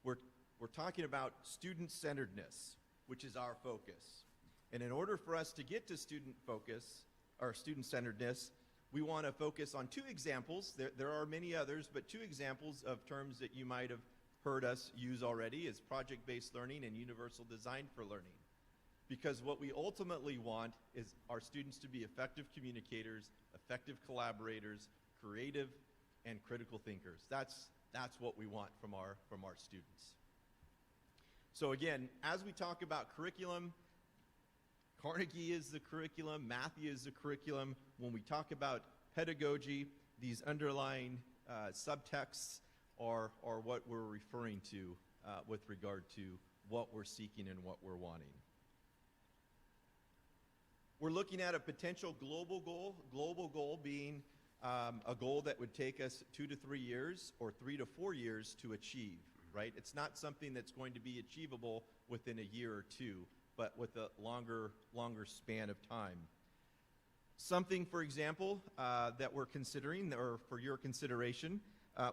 We're talking about student-centeredness, which is our focus. And in order for us to get to student focus, or student-centeredness, we want to focus on 2 examples. There are many others, but 2 examples of terms that you might have heard us use already is project-based learning and universal design for learning. Because what we ultimately want is our students to be effective communicators, effective collaborators, creative, and critical thinkers. That's what we want from our students. So again, as we talk about curriculum, Carnegie is the curriculum, Mathia is the curriculum. When we talk about pedagogy, these underlying subtexts are what we're referring to with regard to what we're seeking and what we're wanting. We're looking at a potential global goal being a goal that would take us 2 to 3 years or 3 to 4 years to achieve, right? It's not something that's going to be achievable within a year or two, but with a longer span of time. Something, for example, that we're considering, or for your consideration,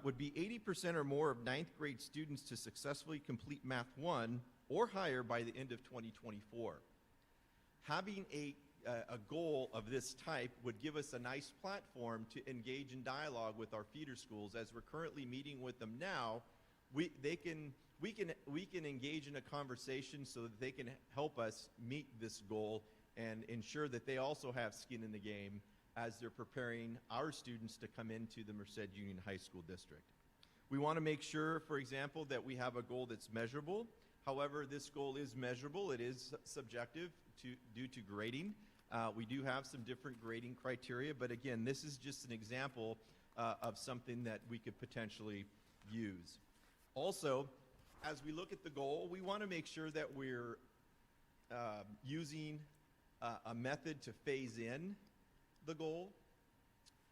would be 80% or more of 9th grade students to successfully complete Math 1 or higher by the end of 2024. Having a goal of this type would give us a nice platform to engage in dialogue with our feeder schools. As we're currently meeting with them now, we can engage in a conversation so that they can help us meet this goal and ensure that they also have skin in the game as they're preparing our students to come into the Merced Union High School District. We want to make sure, for example, that we have a goal that's measurable. However, this goal is measurable. It is subjective due to grading. We do have some different grading criteria, but again, this is just an example of something that we could potentially use. Also, as we look at the goal, we want to make sure that we're using a method to phase in the goal.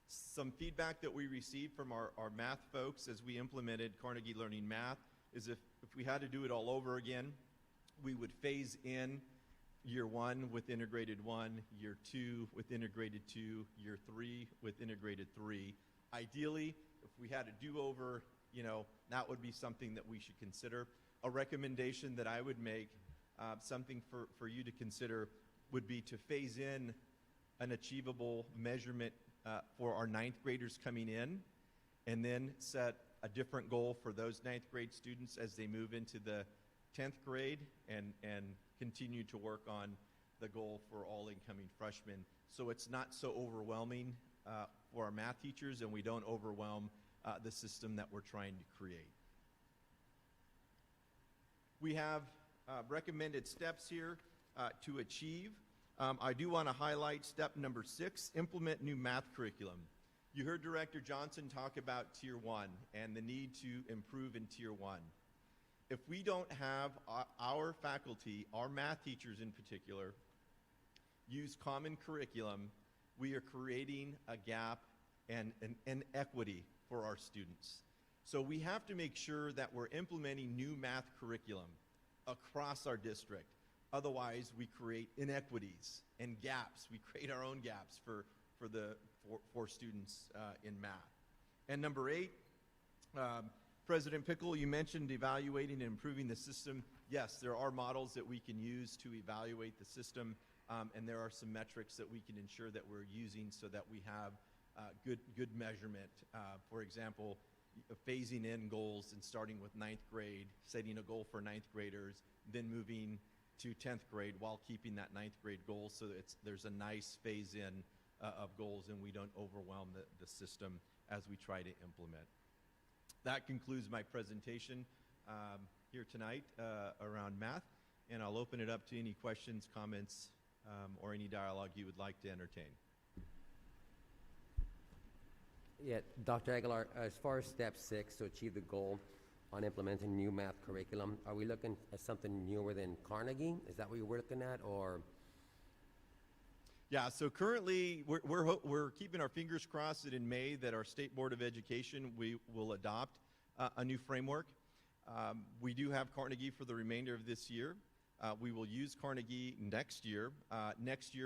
Some feedback that we received from our math folks as we implemented Carnegie Learning Math is if we had to do it all over again, we would phase in year 1 with integrated 1, year 2 with integrated 2, year 3 with integrated 3. Ideally, if we had a do-over, that would be something that we should consider. A recommendation that I would make, something for you to consider, would be to phase in an achievable measurement for our 9th graders coming in, and then set a different goal for those 9th grade students as they move into the 10th grade and continue to work on the goal for all incoming freshmen. So it's not so overwhelming for our math teachers, and we don't overwhelm the system that we're trying to create. We have recommended steps here to achieve. I do want to highlight step number 6, implement new math curriculum. You heard Director Johnson talk about Tier 1 and the need to improve in Tier 1. If we don't have our faculty, our math teachers in particular, use common curriculum, we are creating a gap and an inequity for our students. So we have to make sure that we're implementing new math curriculum across our district. Otherwise, we create inequities and gaps. We create our own gaps for students in math. And number 8, President Pickle, you mentioned evaluating and improving the system. Yes, there are models that we can use to evaluate the system, and there are some metrics that we can ensure that we're using so that we have good measurement. For example, phasing in goals and starting with 9th grade, setting a goal for 9th graders, then moving to 10th grade while keeping that 9th grade goal so that there's a nice phase in of goals and we don't overwhelm the system as we try to implement. That concludes my presentation here tonight around math, and I'll open it up to any questions, comments, or any dialogue you would like to entertain. Yeah, Dr. Aguilar, as far as step 6 to achieve the goal on implementing new math curriculum, are we looking at something newer than Carnegie? Is that what you're looking at, or? Yeah, so currently we're keeping our fingers crossed that in May that our State Board of Education will adopt a new framework. We do have Carnegie for the remainder of this year. We will use Carnegie next year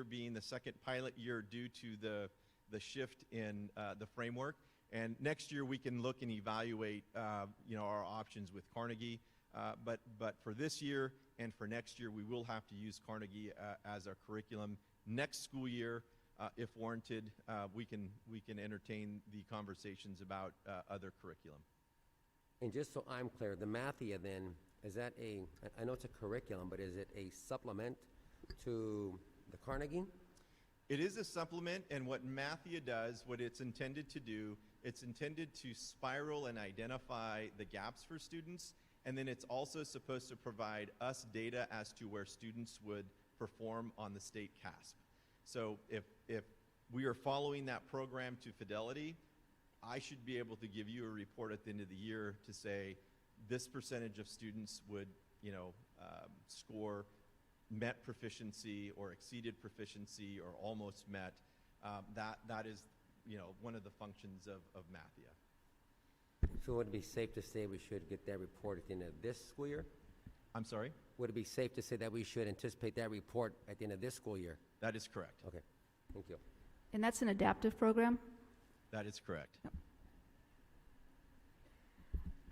being the second pilot year due to the shift in the framework. And next year we can look and evaluate our options with Carnegie. But for this year and for next year, we will have to use Carnegie as our curriculum. Next school year, if warranted, we can entertain the conversations about other curriculum. And just so I'm clear, the Mathia then, is that I know it's a curriculum, but is it a supplement to the Carnegie? It is a supplement, and what Mathia does, what it's intended to do, it's intended to spiral and identify the gaps for students, and then it's also supposed to provide us data as to where students would perform on the state CASP. So if we are following that program to fidelity, I should be able to give you a report at the end of the year to say this percentage of students would score met proficiency or exceeded proficiency or almost met, that is, one of the functions of Mathia. So would it be safe to say we should get that report at the end of this school year? I'm sorry? Would it be safe to say that we should anticipate that report at the end of this school year? That is correct. Okay, thank you. And that's an adaptive program? That is correct.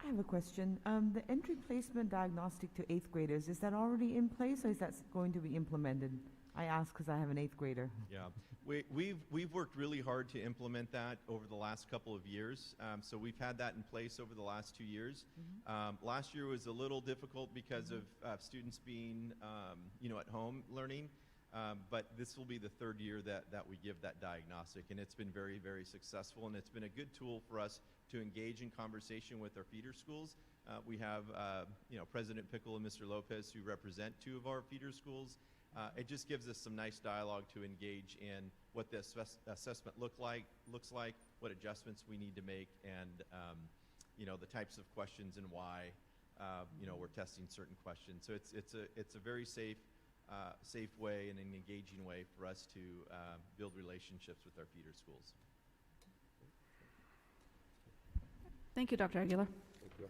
I have a question. The entry placement diagnostic to 8th graders, is that already in place, or is that going to be implemented? I ask because I have an 8th grader. Yeah, we've worked really hard to implement that over the last couple of years. So we've had that in place over the last 2 years. Last year was a little difficult because of students being, at home learning. But this will be the 3rd year that we give that diagnostic, and it's been very, very successful, and it's been a good tool for us to engage in conversation with our feeder schools. We have, President Pickle and Mr. Lopez, who represent 2 of our feeder schools. It just gives us some nice dialogue to engage in what the assessment looks like, what adjustments we need to make, and the types of questions and why we're testing certain questions. So it's a very safe way and an engaging way for us to build relationships with our feeder schools. Thank you, Dr. Aguilar. Thank you.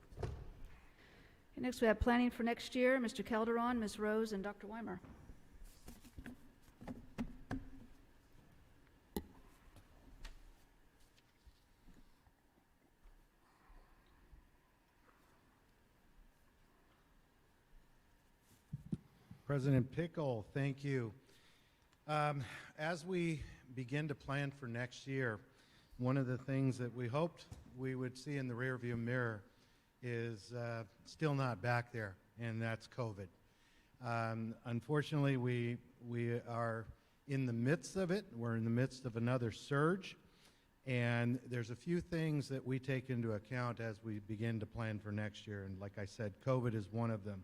And next we have planning for next year, Mr. Calderon, Ms. Rose, and Dr. Weimer. President Pickle, thank you. As we begin to plan for next year, one of the things that we hoped we would see in the rearview mirror is still not back there, and that's COVID. Unfortunately, we are in the midst of it. We're in the midst of another surge, and there's a few things that we take into account as we begin to plan for next year, and like I said, COVID is one of them.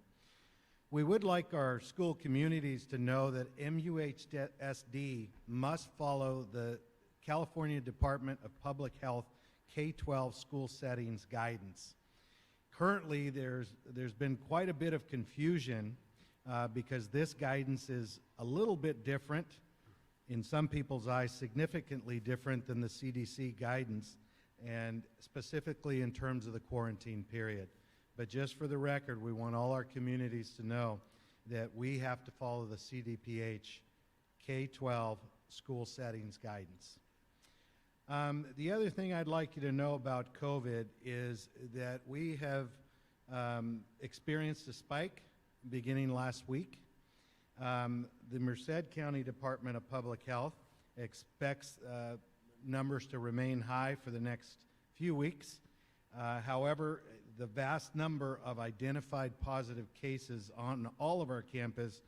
We would like our school communities to know that MUHSD must follow the California Department of Public Health K-12 school settings guidance. Currently, there's been quite a bit of confusion because this guidance is a little bit different, in some people's eyes significantly different than the CDC guidance, and specifically in terms of the quarantine period. But just for the record, we want all our communities to know that we have to follow the CDPH K-12 school settings guidance. The other thing I'd like you to know about COVID is that we have experienced a spike beginning last week. The Merced County Department of Public Health expects numbers to remain high for the next few weeks. However, the vast number of identified positive cases on all of our campus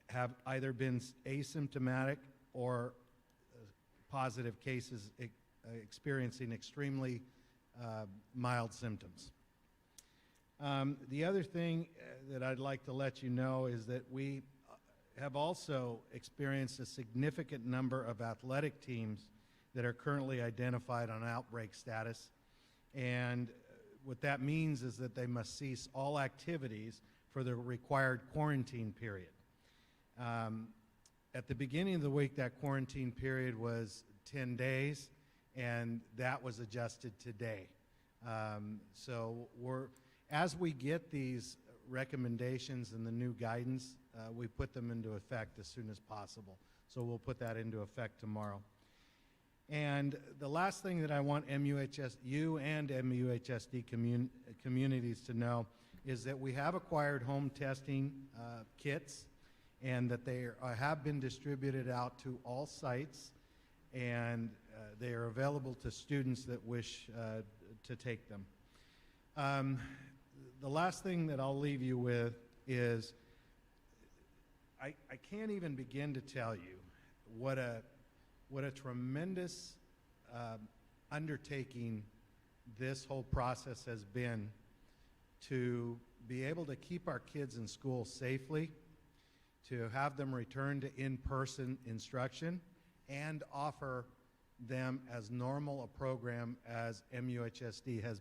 have either been asymptomatic or positive cases experiencing extremely mild symptoms. The other thing that I'd like to let you know is that we have also experienced a significant number of athletic teams that are currently identified on outbreak status, and what that means is that they must cease all activities for the required quarantine period. At the beginning of the week, that quarantine period was 10 days, and that was adjusted today. So as we get these recommendations and the new guidance, we put them into effect as soon as possible. So we'll put that into effect tomorrow. And the last thing that I want you and MUHSD communities to know is that we have acquired home testing kits, and that they have been distributed out to all sites, and they are available to students that wish to take them. The last thing that I'll leave you with is I can't even begin to tell you what a tremendous undertaking this whole process has been to be able to keep our kids in school safely, to have them return to in-person instruction, and offer them as normal a program as MUHSD has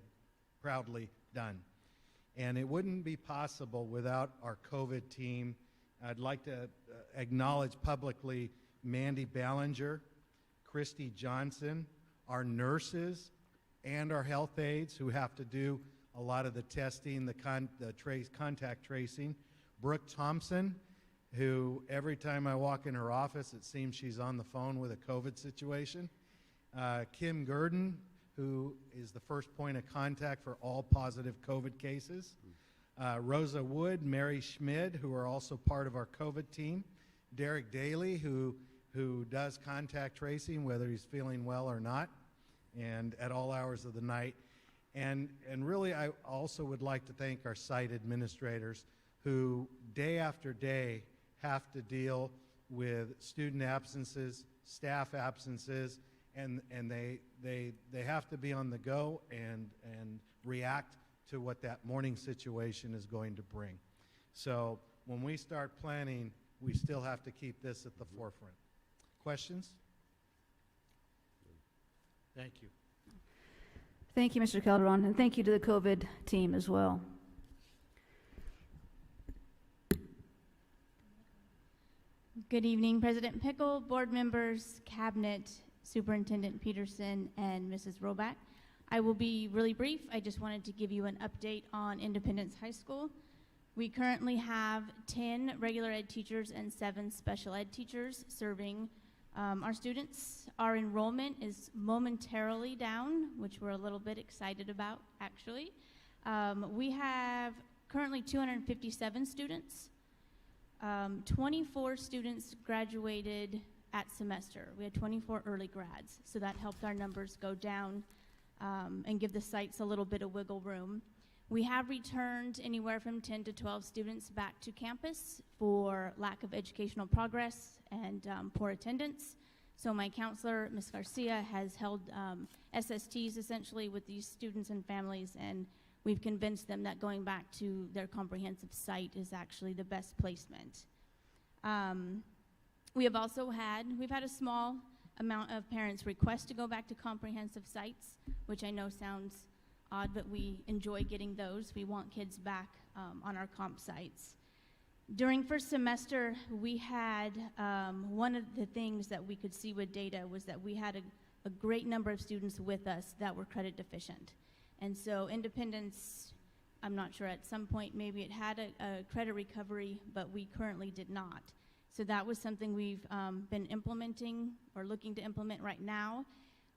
proudly done. And it wouldn't be possible without our COVID team I'd like to acknowledge publicly Mandy Ballinger, Christy Johnson, our nurses, and our health aides who have to do a lot of the testing, the contact tracing. Brooke Thompson, who every time I walk in her office, it seems she's on the phone with a COVID situation. Kim Gurdon, who is the first point of contact for all positive COVID cases. Rosa Wood, Mary Schmid, who are also part of our COVID team. Derek Daly, who does contact tracing, whether he's feeling well or not, and at all hours of the night. And really, I also would like to thank our site administrators who day after day have to deal with student absences, staff absences, and they have to be on the go and react to what that morning situation is going to bring. So when we start planning, we still have to keep this at the forefront. Questions? Thank you. Thank you, Mr. Calderon, and thank you to the COVID team as well. Good evening, President Pickle, board members, cabinet, Superintendent Peterson, and Mrs. Roback. I will be really brief. I just wanted to give you an update on Independence High School. We currently have 10 regular ed teachers and 7 special ed teachers serving our students. Our enrollment is momentarily down, which we're a little bit excited about, actually. We have currently 257 students. 24 students graduated at semester. We had 24 early grads, so that helped our numbers go down and give the sites a little bit of wiggle room. We have returned anywhere from 10 to 12 students back to campus for lack of educational progress and poor attendance. So my counselor, Ms. Garcia, has held SSTs essentially with these students and families, and we've convinced them that going back to their comprehensive site is actually the best placement. We've had a small amount of parents request to go back to comprehensive sites, which I know sounds odd, but we enjoy getting those. We want kids back on our comp sites. During first semester, we had one of the things that we could see with data was that we had a great number of students with us that were credit deficient. And so Independence, I'm not sure, at some point maybe it had a credit recovery, but we currently did not. So that was something we've been implementing or looking to implement right now.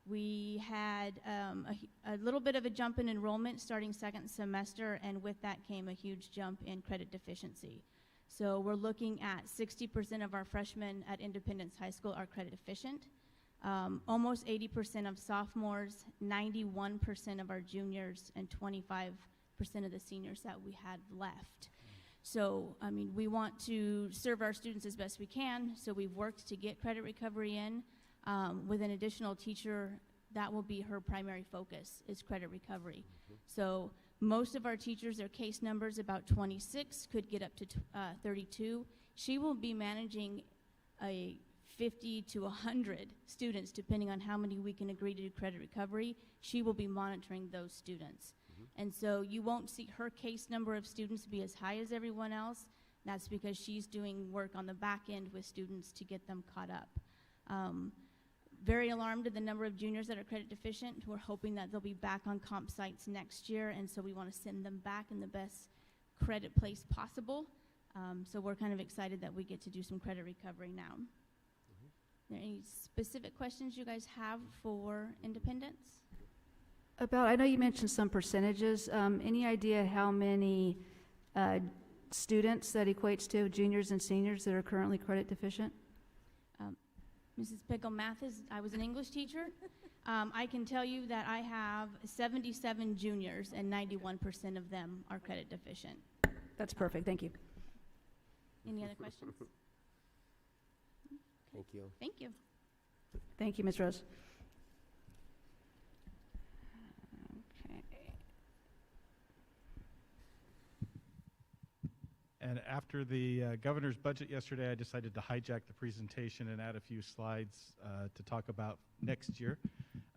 We had a little bit of a jump in enrollment starting second semester, and with that came a huge jump in credit deficiency. So we're looking at 60% of our freshmen at Independence High School are credit deficient. Almost 80% of sophomores, 91% of our juniors, and 25% of the seniors that we had left. So, I mean, we want to serve our students as best we can, so we've worked to get credit recovery in. With an additional teacher, that will be her primary focus, is credit recovery. So most of our teachers, their case numbers, about 26, could get up to 32. She will be managing a 50 to 100 students, depending on how many we can agree to do credit recovery. She will be monitoring those students. And so you won't see her case number of students be as high as everyone else. That's because she's doing work on the back end with students to get them caught up. Very alarmed at the number of juniors that are credit deficient. We're hoping that they'll be back on comp sites next year, and so we want to send them back in the best credit place possible. So we're kind of excited that we get to do some credit recovery now. Are there any specific questions you guys have for Independence? I know you mentioned some percentages. Any idea how many students that equates to, juniors and seniors, that are currently credit deficient? Mrs. Pickle, I was an English teacher. I can tell you that I have 77 juniors and 91% of them are credit deficient. That's perfect, thank you. Any other questions? Thank you. Thank you. Thank you, Ms. Rose. And after the governor's budget yesterday, I decided to hijack the presentation and add a few slides to talk about next year,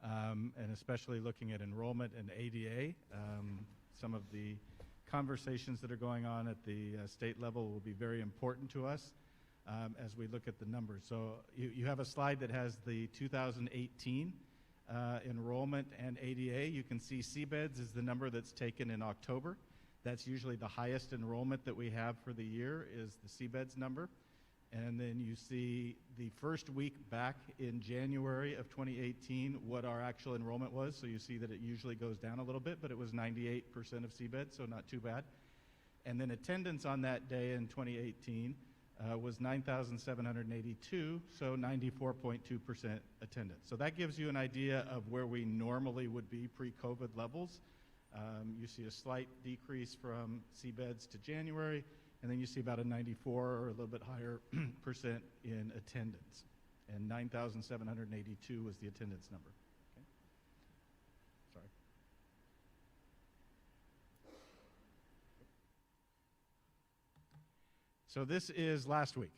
and especially looking at enrollment and ADA. Some of the conversations that are going on at the state level will be very important to us as we look at the numbers. So you have a slide that has the 2018 enrollment and ADA. You can see Cbeds is the number that's taken in October. That's usually the highest enrollment that we have for the year is the Cbeds number. And then you see the first week back in January of 2018 what our actual enrollment was. So you see that it usually goes down a little bit, but it was 98% of Cbeds, so not too bad. And then attendance on that day in 2018 was 9,782, so 94.2% attendance. So that gives you an idea of where we normally would be pre-COVID levels. You see a slight decrease from Cbeds to January, and then you see about a 94 or a little bit higher percent in attendance. And 9,782 was the attendance number. Okay. Sorry. So this is last week.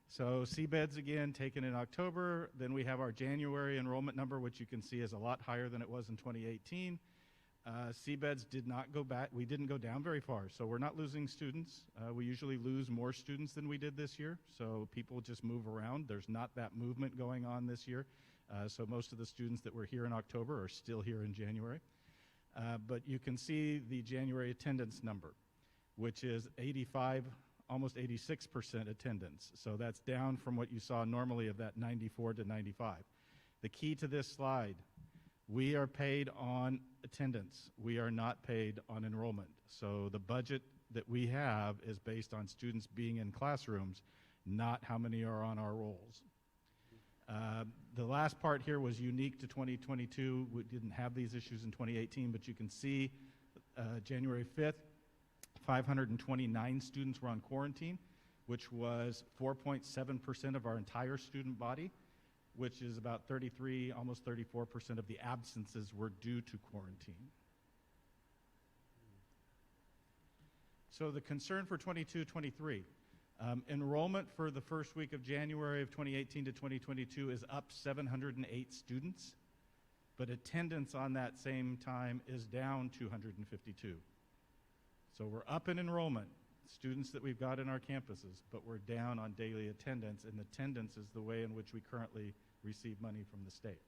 So Cbeds again taken in October. Then we have our January enrollment number, which you can see is a lot higher than it was in 2018. Cbeds did not go back. We didn't go down very far, so we're not losing students. We usually lose more students than we did this year, so people just move around. There's not that movement going on this year, so most of the students that were here in October are still here in January. But you can see the January attendance number, which is 85, almost 86% attendance. So that's down from what you saw normally of that 94 to 95. The key to this slide, we are paid on attendance. We are not paid on enrollment. So the budget that we have is based on students being in classrooms, not how many are on our rolls. The last part here was unique to 2022. We didn't have these issues in 2018, but you can see January 5th, 529 students were on quarantine, which was 4.7% of our entire student body, which is about 33, almost 34% of the absences were due to quarantine. So the concern for 22-23, enrollment for the first week of January of 2018 to 2022 is up 708 students, but attendance on that same time is down 252. So we're up in enrollment, students that we've got in our campuses, but we're down on daily attendance, and attendance is the way in which we currently receive money from the state.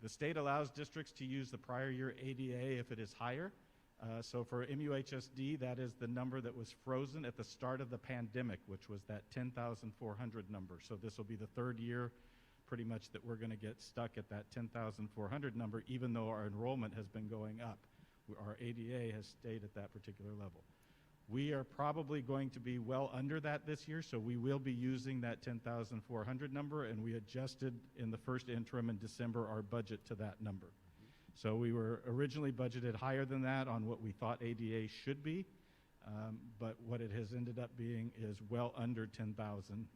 The state allows districts to use the prior year ADA if it is higher. So for MUHSD, that is the number that was frozen at the start of the pandemic, which was that 10,400 number. So this will be the third year pretty much that we're going to get stuck at that 10,400 number, even though our enrollment has been going up. Our ADA has stayed at that particular level. We are probably going to be well under that this year, so we will be using that 10,400 number, and we adjusted in the first interim in December our budget to that number. So we were originally budgeted higher than that on what we thought ADA should be, but what it has ended up being is well under 10,000,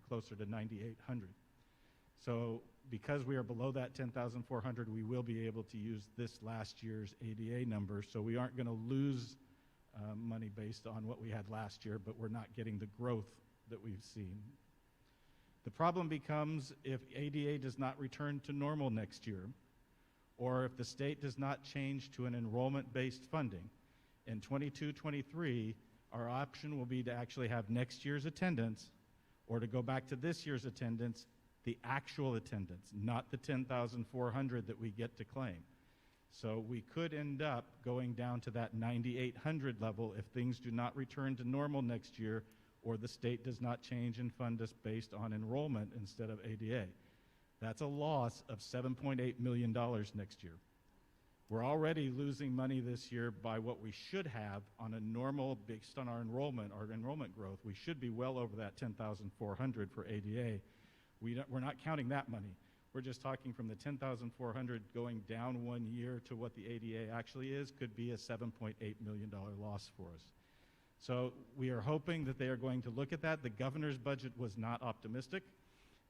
closer to 9,800. So because we are below that 10,400, we will be able to use this last year's ADA number, so we aren't going to lose money based on what we had last year, but we're not getting the growth that we've seen. The problem becomes if ADA does not return to normal next year, or if the state does not change to an enrollment-based funding. In 22-23, our option will be to actually have next year's attendance, or to go back to this year's attendance, the actual attendance, not the 10,400 that we get to claim. So we could end up going down to that 9,800 level if things do not return to normal next year, or the state does not change and fund us based on enrollment instead of ADA. That's a loss of $7.8 million next year. We're already losing money this year by what we should have on a normal, based on our enrollment growth. We should be well over that 10,400 for ADA. We're not counting that money. We're just talking from the 10,400 going down 1 year to what the ADA actually is, could be a $7.8 million loss for us. So we are hoping that they are going to look at that. The governor's budget was not optimistic.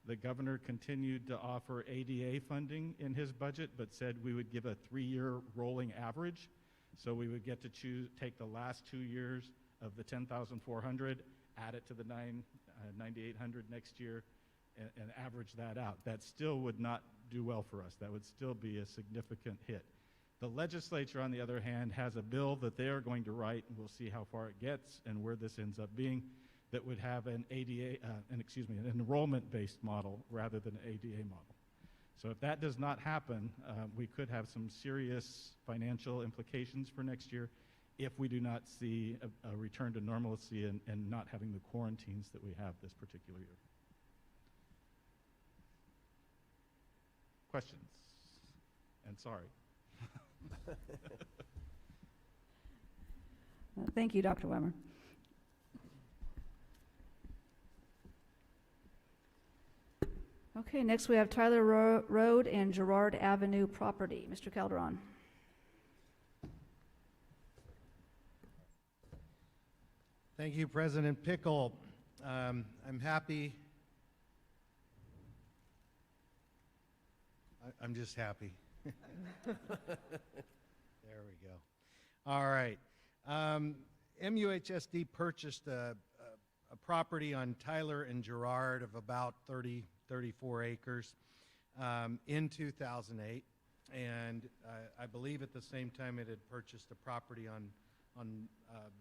The governor continued to offer ADA funding in his budget, but said we would give a 3-year rolling average. So we would get to take the last 2 years of the 10,400, add it to the 9,800 next year, and average that out. That still would not do well for us. That would still be a significant hit. The legislature, on the other hand, has a bill that they are going to write, and we'll see how far it gets and where this ends up being, that would have an an enrollment-based model rather than an ADA model. So if that does not happen, we could have some serious financial implications for next year if we do not see a return to normalcy and not having the quarantines that we have this particular year. Questions? And sorry. Thank you, Dr. Weimer. Okay, next we have Tyler Road and Gerard Avenue property. Mr. Calderon. Thank you, President Pickle. I'm happy. I'm just happy. There we go. All right. MUHSD purchased a property on Tyler and Gerard of about 34 acres in 2008, and I believe at the same time it had purchased a property on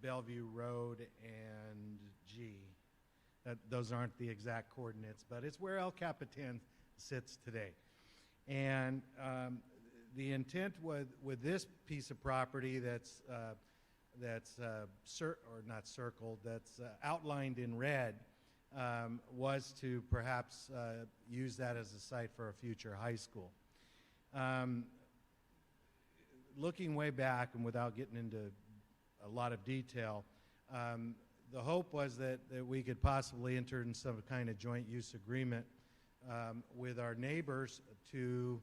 Bellevue Road and G. Those aren't the exact coordinates, but it's where El Capitan sits today. And the intent with this piece of property that's not circled, that's outlined in red, was to perhaps use that as a site for a future high school. Looking way back, and without getting into a lot of detail, the hope was that we could possibly enter in some kind of joint use agreement with our neighbors to,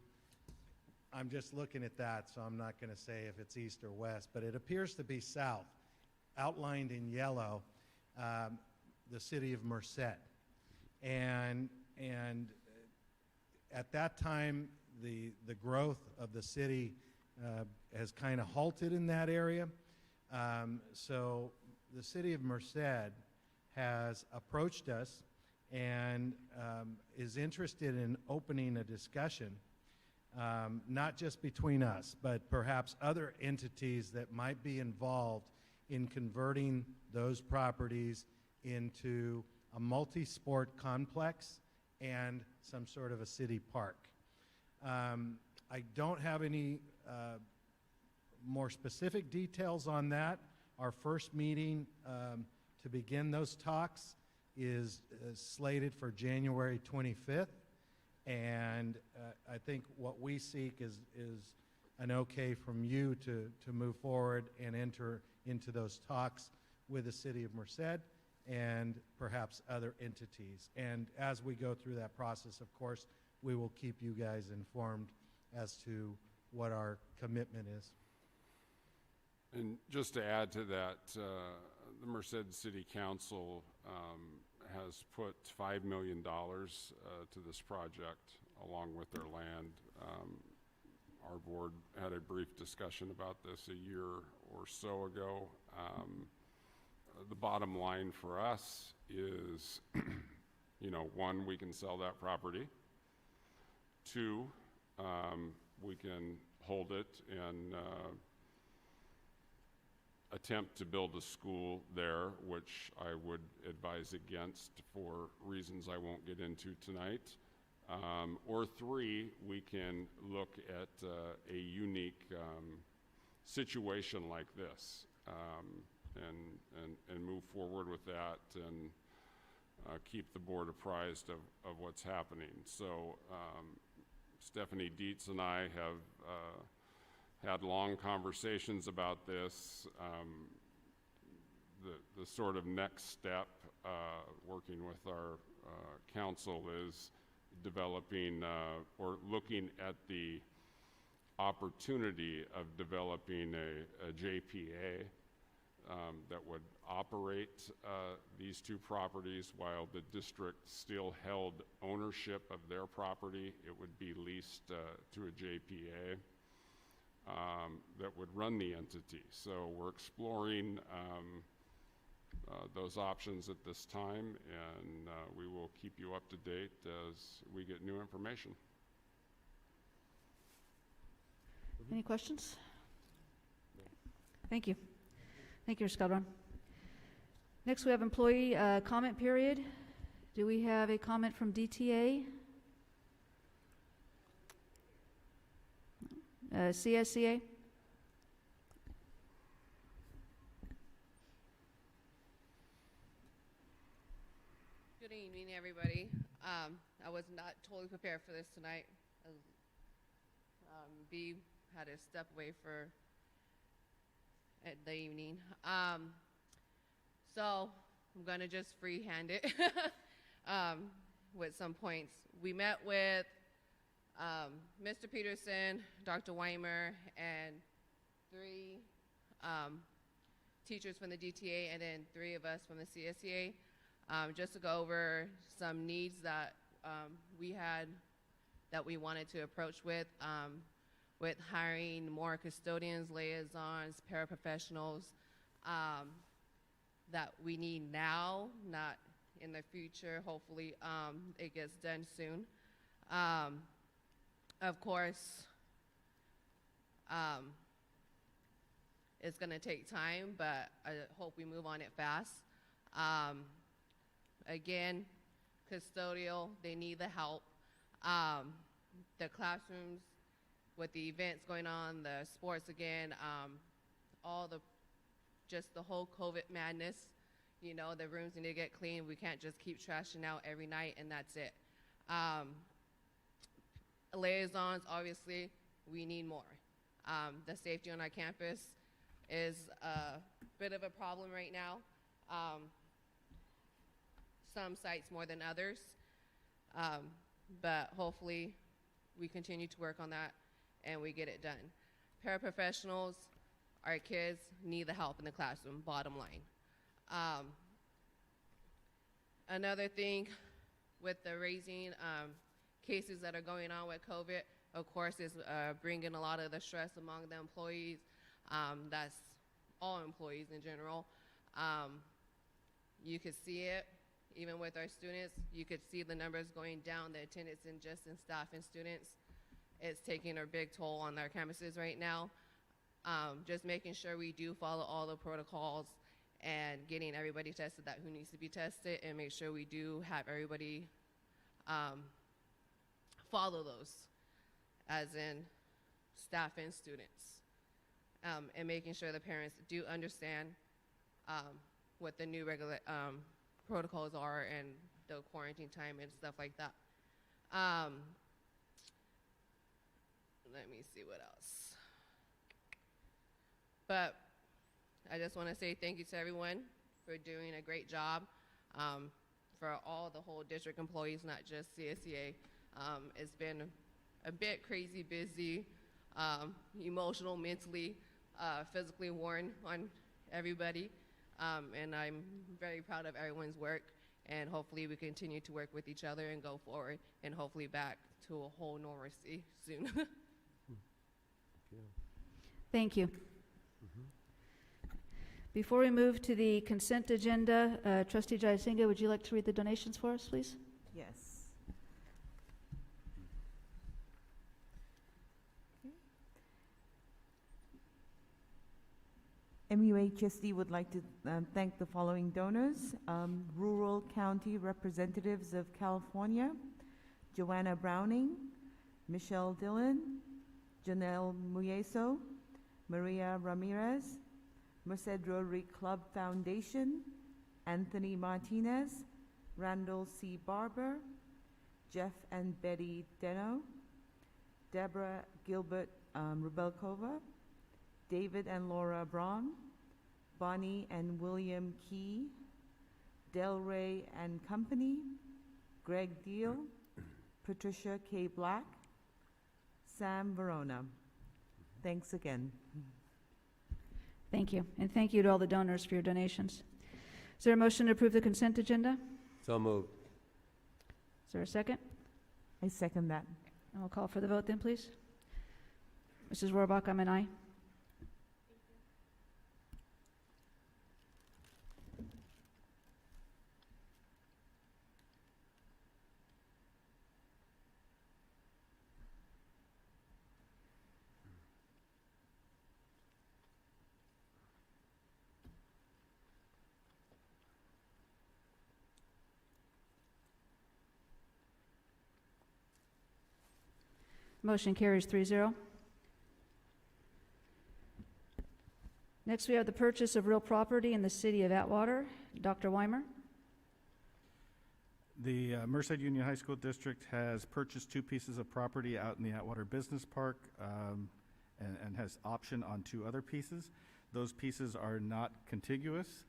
I'm just looking at that, so I'm not going to say if it's east or west, but it appears to be south, outlined in yellow, the city of Merced. And at that time, the growth of the city has kind of halted in that area. So the city of Merced has approached us and is interested in opening a discussion, not just between us, but perhaps other entities that might be involved in converting those properties into a multi-sport complex and some sort of a city park. I don't have any more specific details on that. Our first meeting to begin those talks is slated for January 25th, and I think what we seek is an okay from you to move forward and enter into those talks with the city of Merced and perhaps other entities. And as we go through that process, of course, we will keep you guys informed as to what our commitment is. And just to add to that, the Merced City Council has put $5 million to this project along with their land. Our board had a brief discussion about this a year or so ago. The bottom line for us is, one, we can sell that property. Two, we can hold it and attempt to build a school there, which I would advise against for reasons I won't get into tonight. Or three, we can look at a unique situation like this and move forward with that and keep the board apprised of what's happening. So Stephanie Dietz and I have had long conversations about this. The sort of next step, working with our council, is developing or looking at the opportunity of developing a JPA that would operate these two properties while the district still held ownership of their property. It would be leased to a JPA that would run the entity. So we're exploring those options at this time, and we will keep you up to date as we get new information. Any questions? Thank you. Thank you, Mr. Calderon. Next, we have employee comment period. Do we have a comment from DTA? CSCA? Good evening, everybody. I was not totally prepared for this tonight. B had to step away for the evening. So I'm gonna just freehand it with some points. We met with Mr. Peterson, Dr. Weimer, and 3 teachers from the DTA, and then 3 of us from the CSCA, just to go over some needs that we had that we wanted to approach with hiring more custodians, liaisons, paraprofessionals that we need now, not in the future. Hopefully it gets done soon. Of course, it's going to take time, but I hope we move on it fast. Again, custodial, they need the help. The classrooms with the events going on, the sports again, just the whole COVID madness, you know, the rooms need to get clean. We can't just keep trashing out every night and that's it. Liaisons, obviously, we need more. The safety on our campus is a bit of a problem right now. Some sites more than others, but hopefully we continue to work on that and we get it done. Paraprofessionals, our kids need the help in the classroom, bottom line. Another thing with the raising cases that are going on with COVID, of course, is bringing a lot of the stress among the employees. That's all employees in general. You could see it, even with our students. You could see the numbers going down, the attendance in staff and students. It's taking a big toll on our campuses right now. Just making sure we do follow all the protocols and getting everybody tested that who needs to be tested, and make sure we do have everybody follow those, as in staff and students, and making sure the parents do understand what the new regular protocols are and the quarantine time and stuff like that. Let me see what else. But I just want to say thank you to everyone for doing a great job. For all the whole district employees, not just CSCA. It's been a bit crazy busy, emotional, mentally, physically worn on everybody. And I'm very proud of everyone's work, and hopefully we continue to work with each other and go forward, and hopefully back to a whole normalcy soon. Thank you. Before we move to the consent agenda, Trustee Jayasinha, would you like to read the donations for us, please? Yes. MUHSD would like to thank the following donors: Rural County Representatives of California, Joanna Browning, Michelle Dillon, Janelle Muyeso, Maria Ramirez, Merced Rotary Club Foundation, Anthony Martinez, Randall C. Barber, Jeff and Betty Deno, Deborah Gilbert Rubelkova, David and Laura Braun, Bonnie and William Key, Delray and Company, Greg Deal, Patricia K. Black, Sam Verona. Thanks again. Thank you. And thank you to all the donors for your donations. Is there a motion to approve the consent agenda? So moved. Is there a second? I second that. And we'll call for the vote then, please. Mrs. Rohrbach, I'm an aye. Motion carries 3-0. Next, we have the purchase of real property in the city of Atwater. Dr. Weimer. The Merced Union High School District has purchased 2 pieces of property out in the Atwater Business Park and has option on 2 other pieces. Those pieces are not contiguous.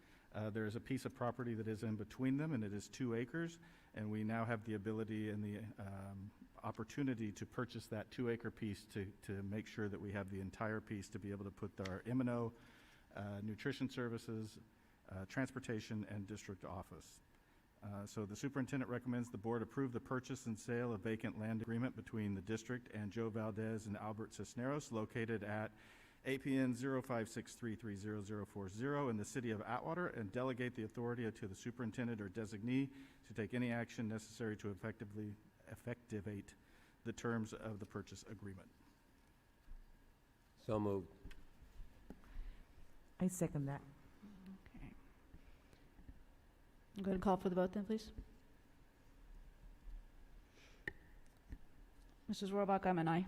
There is a piece of property that is in between them, and it is 2 acres, and we now have the ability and the opportunity to purchase that 2-acre piece to make sure that we have the entire piece to be able to put our M&O, nutrition services, transportation, and district office. So the superintendent recommends the board approve the purchase and sale of vacant land agreement between the district and Joe Valdez and Albert Cisneros located at APN 0563300040 in the city of Atwater, and delegate the authority to the superintendent or designee to take any action necessary to effectivate the terms of the purchase agreement. So moved. I second that. Okay. Go ahead and call for the vote then, please. Mrs. Rohrbach, I'm an aye.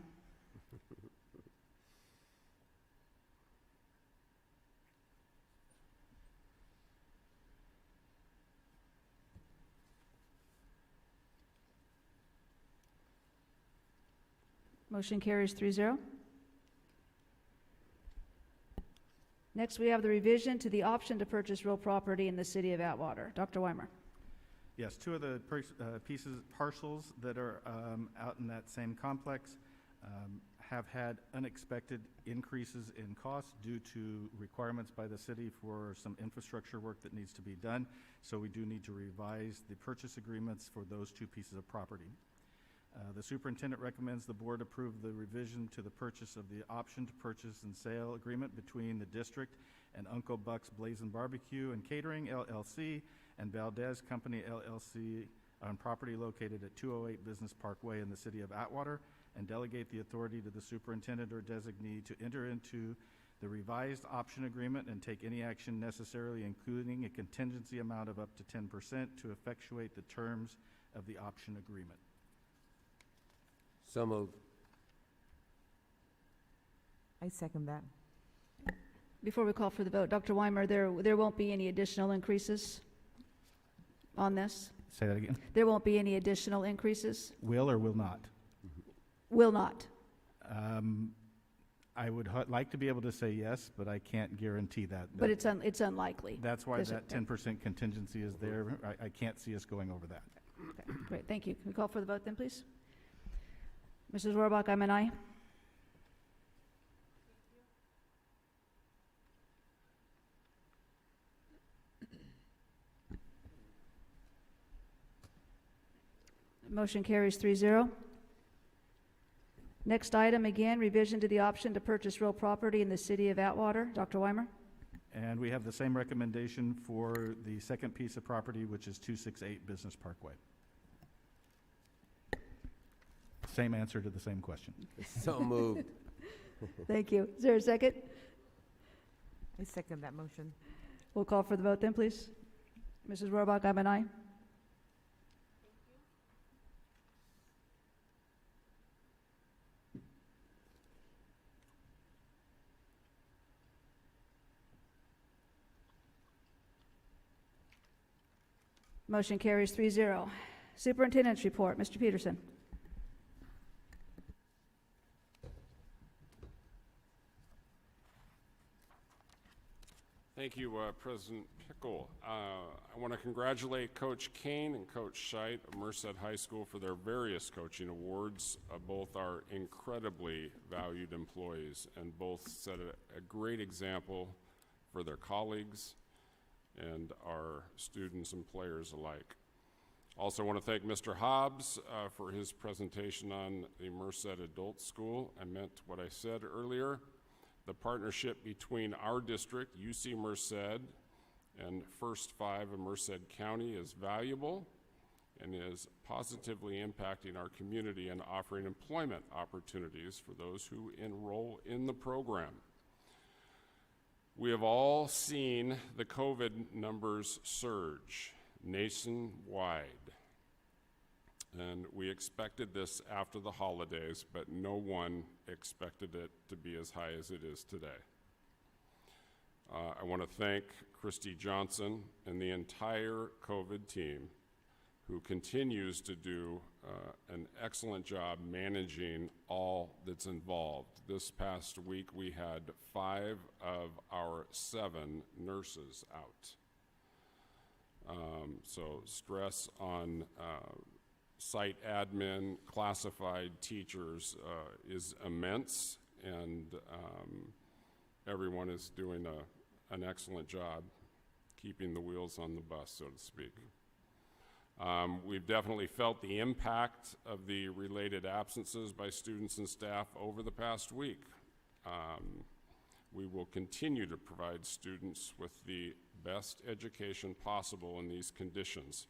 Motion carries 3-0. Next, we have the revision to the option to purchase real property in the city of Atwater. Dr. Weimer. Yes, 2 of the parcels that are out in that same complex have had unexpected increases in cost due to requirements by the city for some infrastructure work that needs to be done. So we do need to revise the purchase agreements for those 2 pieces of property. The superintendent recommends the board approve the revision to the purchase of the option to purchase and sale agreement between the district and Uncle Buck's Blazing Barbecue and Catering, LLC, and Valdez Company, LLC, on property located at 208 Business Parkway in the city of Atwater, and delegate the authority to the superintendent or designee to enter into the revised option agreement and take any action necessarily, including a contingency amount of up to 10%, to effectuate the terms of the option agreement. So moved. I second that. Before we call for the vote, Dr. Weimer, there won't be any additional increases on this? Say that again. There won't be any additional increases? Will or will not? Will not. I would like to be able to say yes, but I can't guarantee that. But it's unlikely. That's why that 10% contingency is there. I can't see us going over that. Okay, great, thank you. Can we call for the vote then, please? Mrs. Rohrbach, I'm an aye. Motion carries 3-0. Next item, again, revision to the option to purchase real property in the city of Atwater. Dr. Weimer? And we have the same recommendation for the second piece of property, which is 268 Business Parkway. Same answer to the same question. So moved. Thank you. Is there a second? I second that motion. We'll call for the vote then, please. Mrs. Rohrbach, I'm an aye. Motion carries 3-0. Superintendent's report, Mr. Peterson. Thank you, President Pickle. I want to congratulate Coach Kane and Coach Scheit of Merced High School for their various coaching awards. Both are incredibly valued employees, and both set a great example for their colleagues and our students and players alike. Also want to thank Mr. Hobbs for his presentation on the Merced Adult School. I meant what I said earlier. The partnership between our district, UC Merced, and First Five of Merced County is valuable and is positively impacting our community and offering employment opportunities for those who enroll in the program. We have all seen the COVID numbers surge nationwide. And we expected this after the holidays, but no one expected it to be as high as it is today. I want to thank Christy Johnson and the entire COVID team who continues to do an excellent job managing all that's involved. This past week we had 5 of our 7 nurses out. So stress on site admin, classified teachers is immense, and everyone is doing an excellent job keeping the wheels on the bus, so to speak. We've definitely felt the impact of the related absences by students and staff over the past week. We will continue to provide students with the best education possible in these conditions.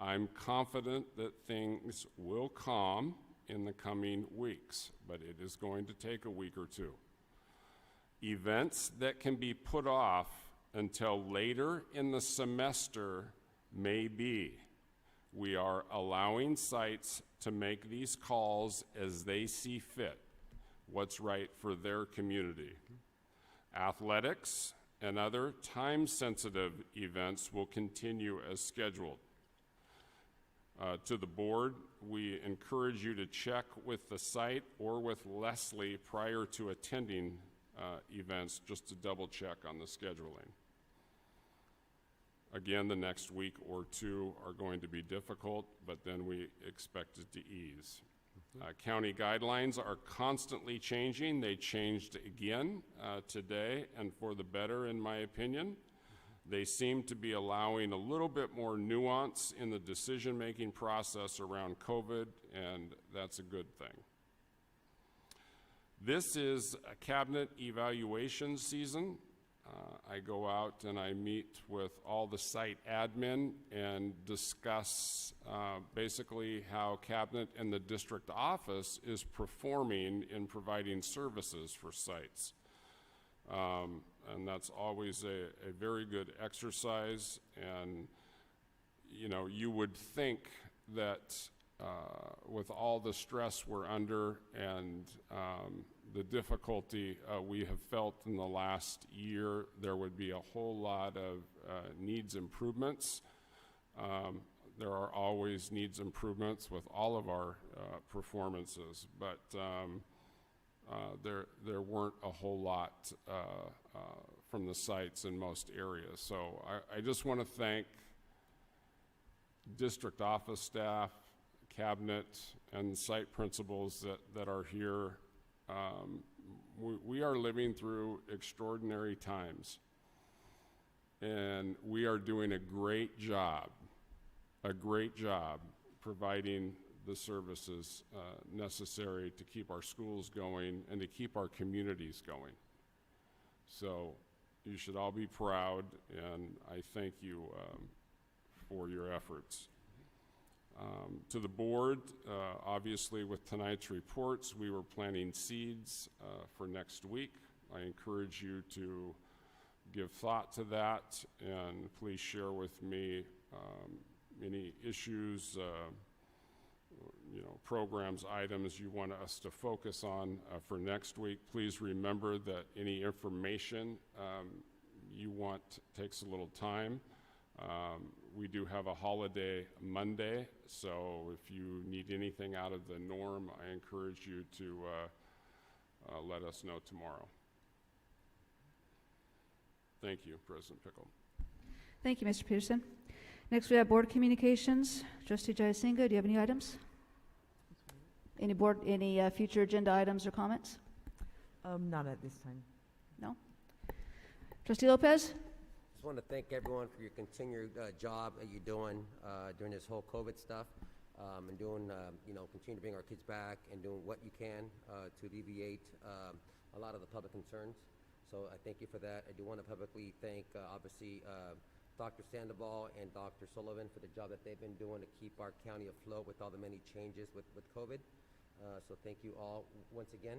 I'm confident that things will calm in the coming weeks, but it is going to take a week or 2. Events that can be put off until later in the semester may be. We are allowing sites to make these calls as they see fit, what's right for their community. Athletics and other time-sensitive events will continue as scheduled. To the board, we encourage you to check with the site or with Leslie prior to attending events, just to double check on the scheduling. Again, the next week or 2 are going to be difficult, but then we expect it to ease. County guidelines are constantly changing. They changed again today, and for the better, in my opinion. They seem to be allowing a little bit more nuance in the decision-making process around COVID, and that's a good thing. This is a cabinet evaluation season. I go out and I meet with all the site admin and discuss basically how cabinet and the district office is performing in providing services for sites. And that's always a very good exercise. And, you know, you would think that with all the stress we're under and the difficulty we have felt in the last year, there would be a whole lot of needs improvements. There are always needs improvements with all of our performances, but there weren't a whole lot from the sites in most areas. So I just want to thank district office staff, cabinet, and site principals that are here. We are living through extraordinary times, and we are doing a great job providing the services necessary to keep our schools going and to keep our communities going. So you should all be proud, and I thank you for your efforts. To the board, obviously with tonight's reports, we were planting seeds for next week. I encourage you to give thought to that, and please share with me any issues, you know, programs, items you want us to focus on for next week. Please remember that any information you want takes a little time. We do have a holiday Monday, so if you need anything out of the norm, I encourage you to let us know tomorrow. Thank you, President Pickle. Thank you, Mr. Peterson. Next, we have board communications. Trustee Jayasinga, do you have any items? Any future agenda items or comments? Not at this time. No? Trustee Lopez? Just want to thank everyone for your continued job that you're doing during this whole COVID stuff, and doing, you know, continue to bring our kids back and doing what you can to alleviate a lot of the public concerns. So I thank you for that. I do want to publicly thank, obviously, Dr. Sandoval and Dr. Sullivan for the job that they've been doing to keep our county afloat with all the many changes with COVID. So thank you all once again.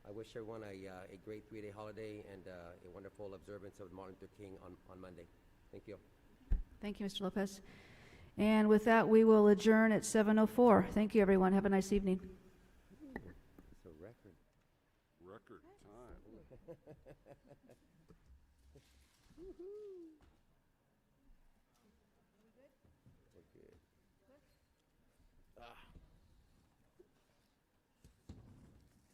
I wish everyone a great 3-day holiday and a wonderful observance of Martin Luther King on Monday. Thank you. Thank you, Mr. Lopez. And with that, we will adjourn at 7:04. Thank you, everyone. Have a nice evening. It's a record. Record time. Woohoo.